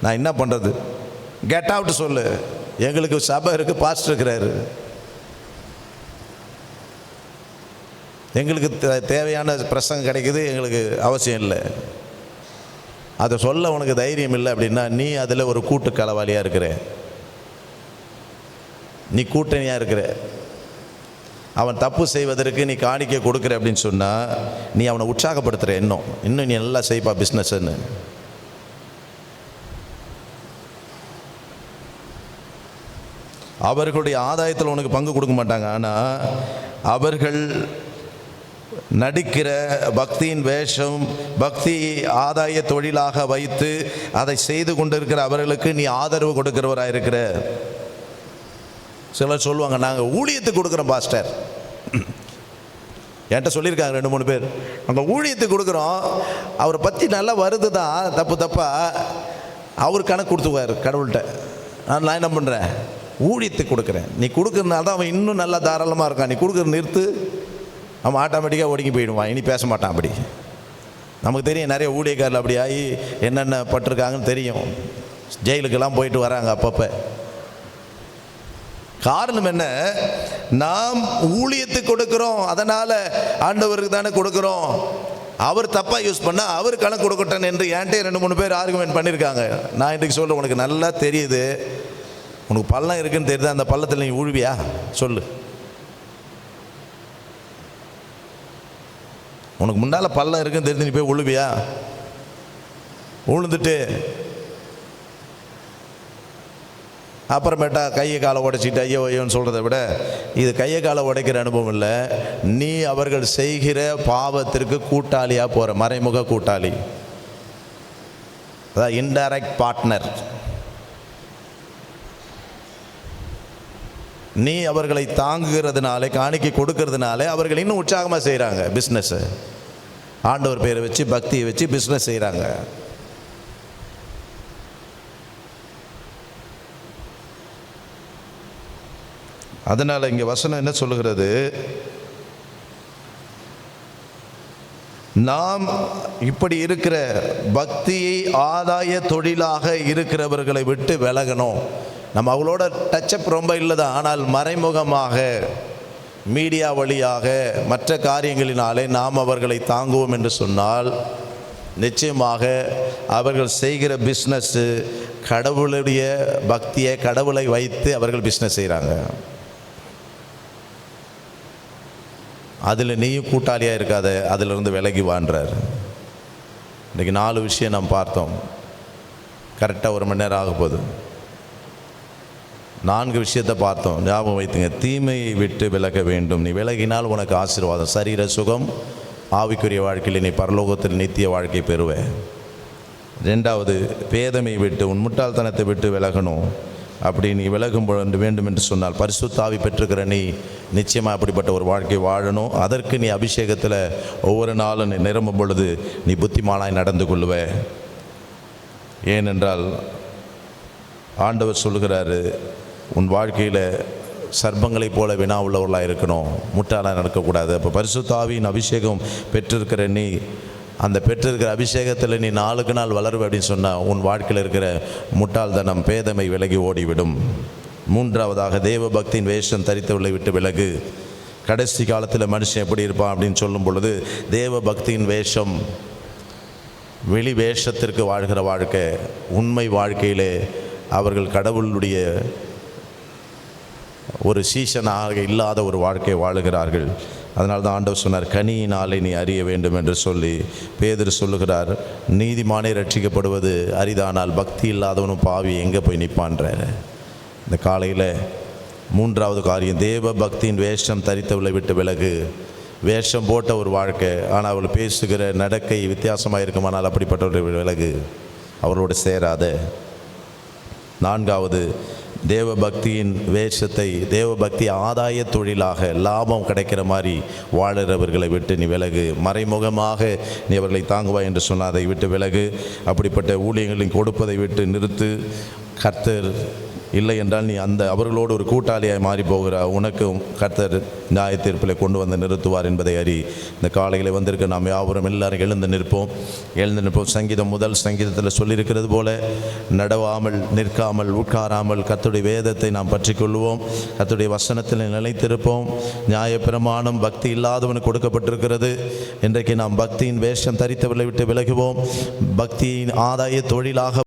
Speaker 1: நான் என்ன பண்ணுறது? கெட் அவுட் சொல்லு. எங்களுக்கு சபை இருக்குது, பாஸ்டர் இருக்கிறாரு. எங்களுக்கு தேவையான பிரசங்கம் கிடைக்குது, எங்களுக்கு அவசியம் இல்லை. அதை சொல்ல உனக்கு தைரியம் இல்லை அப்படின்னா நீ அதில் ஒரு கூட்டு களவாளியாக இருக்கிற, நீ கூட்டணியாக இருக்கிற. அவன் தப்பு செய்வதற்கு நீ காணிக்கை கொடுக்குற அப்படின்னு சொன்னால் நீ அவனை உற்சாகப்படுத்துகிற. இன்னும் நீ நல்லா செய்ப்பா பிஸ்னஸ்ன்னு. அவர்களுடைய ஆதாயத்தில் உனக்கு பங்கு கொடுக்க மாட்டாங்க. ஆனால் அவர்கள் நடிக்கிற பக்தியின் வேஷம், பக்தி ஆதாய தொழிலாக வைத்து அதை செய்து கொண்டிருக்கிற அவர்களுக்கு நீ ஆதரவு கொடுக்கிறவராக இருக்கிற. சிலர் சொல்லுவாங்க, நாங்கள் ஊழியத்துக்கு கொடுக்குறோம் பாஸ்டர். என்கிட்ட சொல்லியிருக்காங்க 2-3 பேர், நாங்கள் ஊழியத்துக்கு கொடுக்குறோம், அவரை பற்றி நல்லா வருது தான், தப்பாக அவர் கணக்கு கொடுத்துவார் கடவுள்கிட்ட. நான் என்ன பண்ணுறேன், ஊழியத்துக்கு கொடுக்குறேன். நீ கொடுக்குறதுனால தான் அவன் இன்னும் நல்லா தாராளமாக இருக்கான். நீ கொடுக்குற நிறுத்து, அவன் ஆட்டோமேட்டிக்காக ஒடுங்கி போயிடுவான், இனி பேச மாட்டான். அப்படி நமக்கு தெரியும், நிறைய ஊழியக்காரில் அப்படி ஆகி என்னென்ன பட்டிருக்காங்கன்னு தெரியும். ஜெயிலுக்கெல்லாம் போயிட்டு வராங்க அப்பப்போ. காரணம் என்ன, நாம் ஊழியத்துக்கு கொடுக்குறோம், அதனால் ஆண்டவருக்கு தானே கொடுக்குறோம். அவர் தப்பாக யூஸ் பண்ணால் அவர் கணக்கு கொடுக்கட்டும் என்று என்கிட்ட 2-3 பேர் ஆர்குமெண்ட் பண்ணியிருக்காங்க. நான் இன்றைக்கு சொல்கிறேன், உனக்கு நல்லா தெரியுது, உனக்கு பள்ளம் இருக்குன்னு தெரியுது, அந்த பள்ளத்தில் நீ உழுவியா சொல்லு. உனக்கு முன்னால் பள்ளம் இருக்குன்னு தெரிஞ்சு நீ போய் உழுவியா? உழுந்துட்டு அப்புறமேட்டா கையை காலை உடைச்சிட்டு ஐயோ ஐயோன்னு சொல்கிறத விட இது கையை காலை உடைக்கிற அனுபவம் இல்லை. நீ அவர்கள் செய்கிற பாவத்திற்கு கூட்டாளியாக போகிற, மறைமுக கூட்டாளி, அதான் இன்டைரக்ட் பார்ட்னர். நீ அவர்களை தாங்குகிறதுனாலே, காணிக்கை கொடுக்கறதுனாலே அவர்கள் இன்னும் உற்சாகமாக செய்கிறாங்க பிஸ்னஸ்ஸு. ஆண்டவர் பேரை வச்சு, பக்தியை வச்சு பிஸ்னஸ் செய்கிறாங்க. அதனால் இங்கே வசனம் என்ன சொல்லுகிறது, நாம் இப்படி இருக்கிற பக்தியை ஆதாய தொழிலாக இருக்கிறவர்களை விட்டு விலகணும். நம்ம அவங்களோட டச்சப் ரொம்ப இல்லை தான், ஆனால் மறைமுகமாக மீடியா வழியாக மற்ற காரியங்களினாலே நாம் அவர்களை தாங்குவோம் என்று சொன்னால் நிச்சயமாக அவர்கள் செய்கிற பிஸ்னஸ்ஸு கடவுளுடைய பக்தியை, கடவுளை வைத்து அவர்கள் பிஸ்னஸ் செய்கிறாங்க. அதில் நீயும் கூட்டாளியாக இருக்காத, அதிலிருந்து விலகி வாழ்றார். இன்றைக்கி 4 விஷயம் நாம் பார்த்தோம். கரெக்டாக 1 மணி நேரம் ஆக போகுது. 4 விஷயத்தை பார்த்தோம். ஞாபகம் வைத்துங்க. தீமையை விட்டு விலக வேண்டும். நீ விலகினால் உனக்கு ஆசீர்வாதம், சரீர சுகம், ஆவிக்குரிய வாழ்க்கையில் நீ பரலோகத்தில் நித்திய வாழ்க்கை பெறுவே. 2வது, பேதமை விட்டு, உன் முட்டாள்தனத்தை விட்டு விலகணும். அப்படி நீ விலகும் வேண்டும் என்று சொன்னால் பரிசுத்த ஆவி பெற்றுக்கிற நீ நிச்சயமாக அப்படிப்பட்ட ஒரு வாழ்க்கை வாழணும். அதற்கு நீ அபிஷேகத்தில் ஒவ்வொரு நாளும் நீ நிரம்பும் பொழுது நீ புத்திமானாய் நடந்து கொள்ளுவே. ஏனென்றால் ஆண்டவர் சொல்லுகிறாரு, உன் வாழ்க்கையில் சர்ப்பங்களைப் போல வினா உள்ளவர்களாக இருக்கணும், முட்டாளாக நடக்கக்கூடாது. அப்போ பரிசுத்த ஆவியின் அபிஷேகம் பெற்றிருக்கிற நீ, அந்த பெற்றிருக்கிற அபிஷேகத்தில் நீ நாளுக்கு நாள் வளருவ அப்படின்னு சொன்னால் உன் வாழ்க்கையில் இருக்கிற முட்டாள்தனம், பேதமை விலகி ஓடிவிடும். 3வதாக, தேவ பக்தியின் வேஷம் தரித்தவர்களை விட்டு விலகு. கடைசி காலத்தில் மனுஷன் எப்படி இருப்பான் அப்படின்னு சொல்லும் பொழுது, தேவ பக்தியின் வேஷம் வெளி வேஷத்திற்கு வாழ்கிற வாழ்க்கை, உண்மை வாழ்க்கையிலே அவர்கள் கடவுளுடைய ஒரு சீசனாக இல்லாத ஒரு வாழ்க்கை வாழுகிறார்கள். அதனால தான் ஆண்டவர் சொன்னார், கனியினாலே நீ அறிய வேண்டும் என்று சொல்லி. பேதுரு சொல்லுகிறார், நீதிமானே ரட்சிக்கப்படுவது அரிதானால் பக்தி இல்லாதவனும் பாவி எங்கே போய் நிற்பான்ற. இந்த காலையில் 3வது காரியம், தேவ பக்தியின் வேஷம் தரித்தவளை விட்டு விலகு. வேஷம் போட்ட ஒரு வாழ்க்கை, ஆனால் அவள் பேசுகிற நடக்கை வித்தியாசமாக இருக்குமானால் அப்படிப்பட்டவர்கள் விலகு, அவர்களோடு சேராத. 4வது, தேவ பக்தியின் வேஷத்தை, தேவ பக்தி ஆதாய தொழிலாக லாபம் கிடைக்கிற மாதிரி வாழுறவர்களை விட்டு நீ விலகு. மறைமுகமாக நீ அவர்களை தாங்குவாய் என்று சொன்னால் அதை விட்டு விலகு. அப்படிப்பட்ட ஊழியங்களின் கொடுப்பதை விட்டு நிறுத்து. கர்த்தர் இல்லை என்றால் நீ அவர்களோடு ஒரு கூட்டாளியாய் மாறி போகிறாய். உனக்கும் கர்த்தர் நியாய தீர்ப்பில் கொண்டு வந்து நிறுத்துவார் என்பதை அறி. இந்த காலையில் வந்திருக்க நாம் யாவரும் எல்லாரும் எழுந்து நிற்போம். சங்கீதம் முதல் சங்கீதத்தில் சொல்லியிருக்கிறது போல நடவாமல் நிற்காமல் உட்காராமல் கர்த்தருடைய வேதத்தை நாம் பற்றி கொள்வோம். கர்த்தருடைய வசனத்தில் நிலைத்திருப்போம். நியாயப்பிரமாணம் பக்தி இல்லாதவனுக்கு கொடுக்கப்பட்டிருக்கிறது. இன்றைக்கு நாம் பக்தியின் வேஷம் தரித்தவர்களை விட்டு விலகுவோம். பக்தியின் ஆதாய தொழிலாக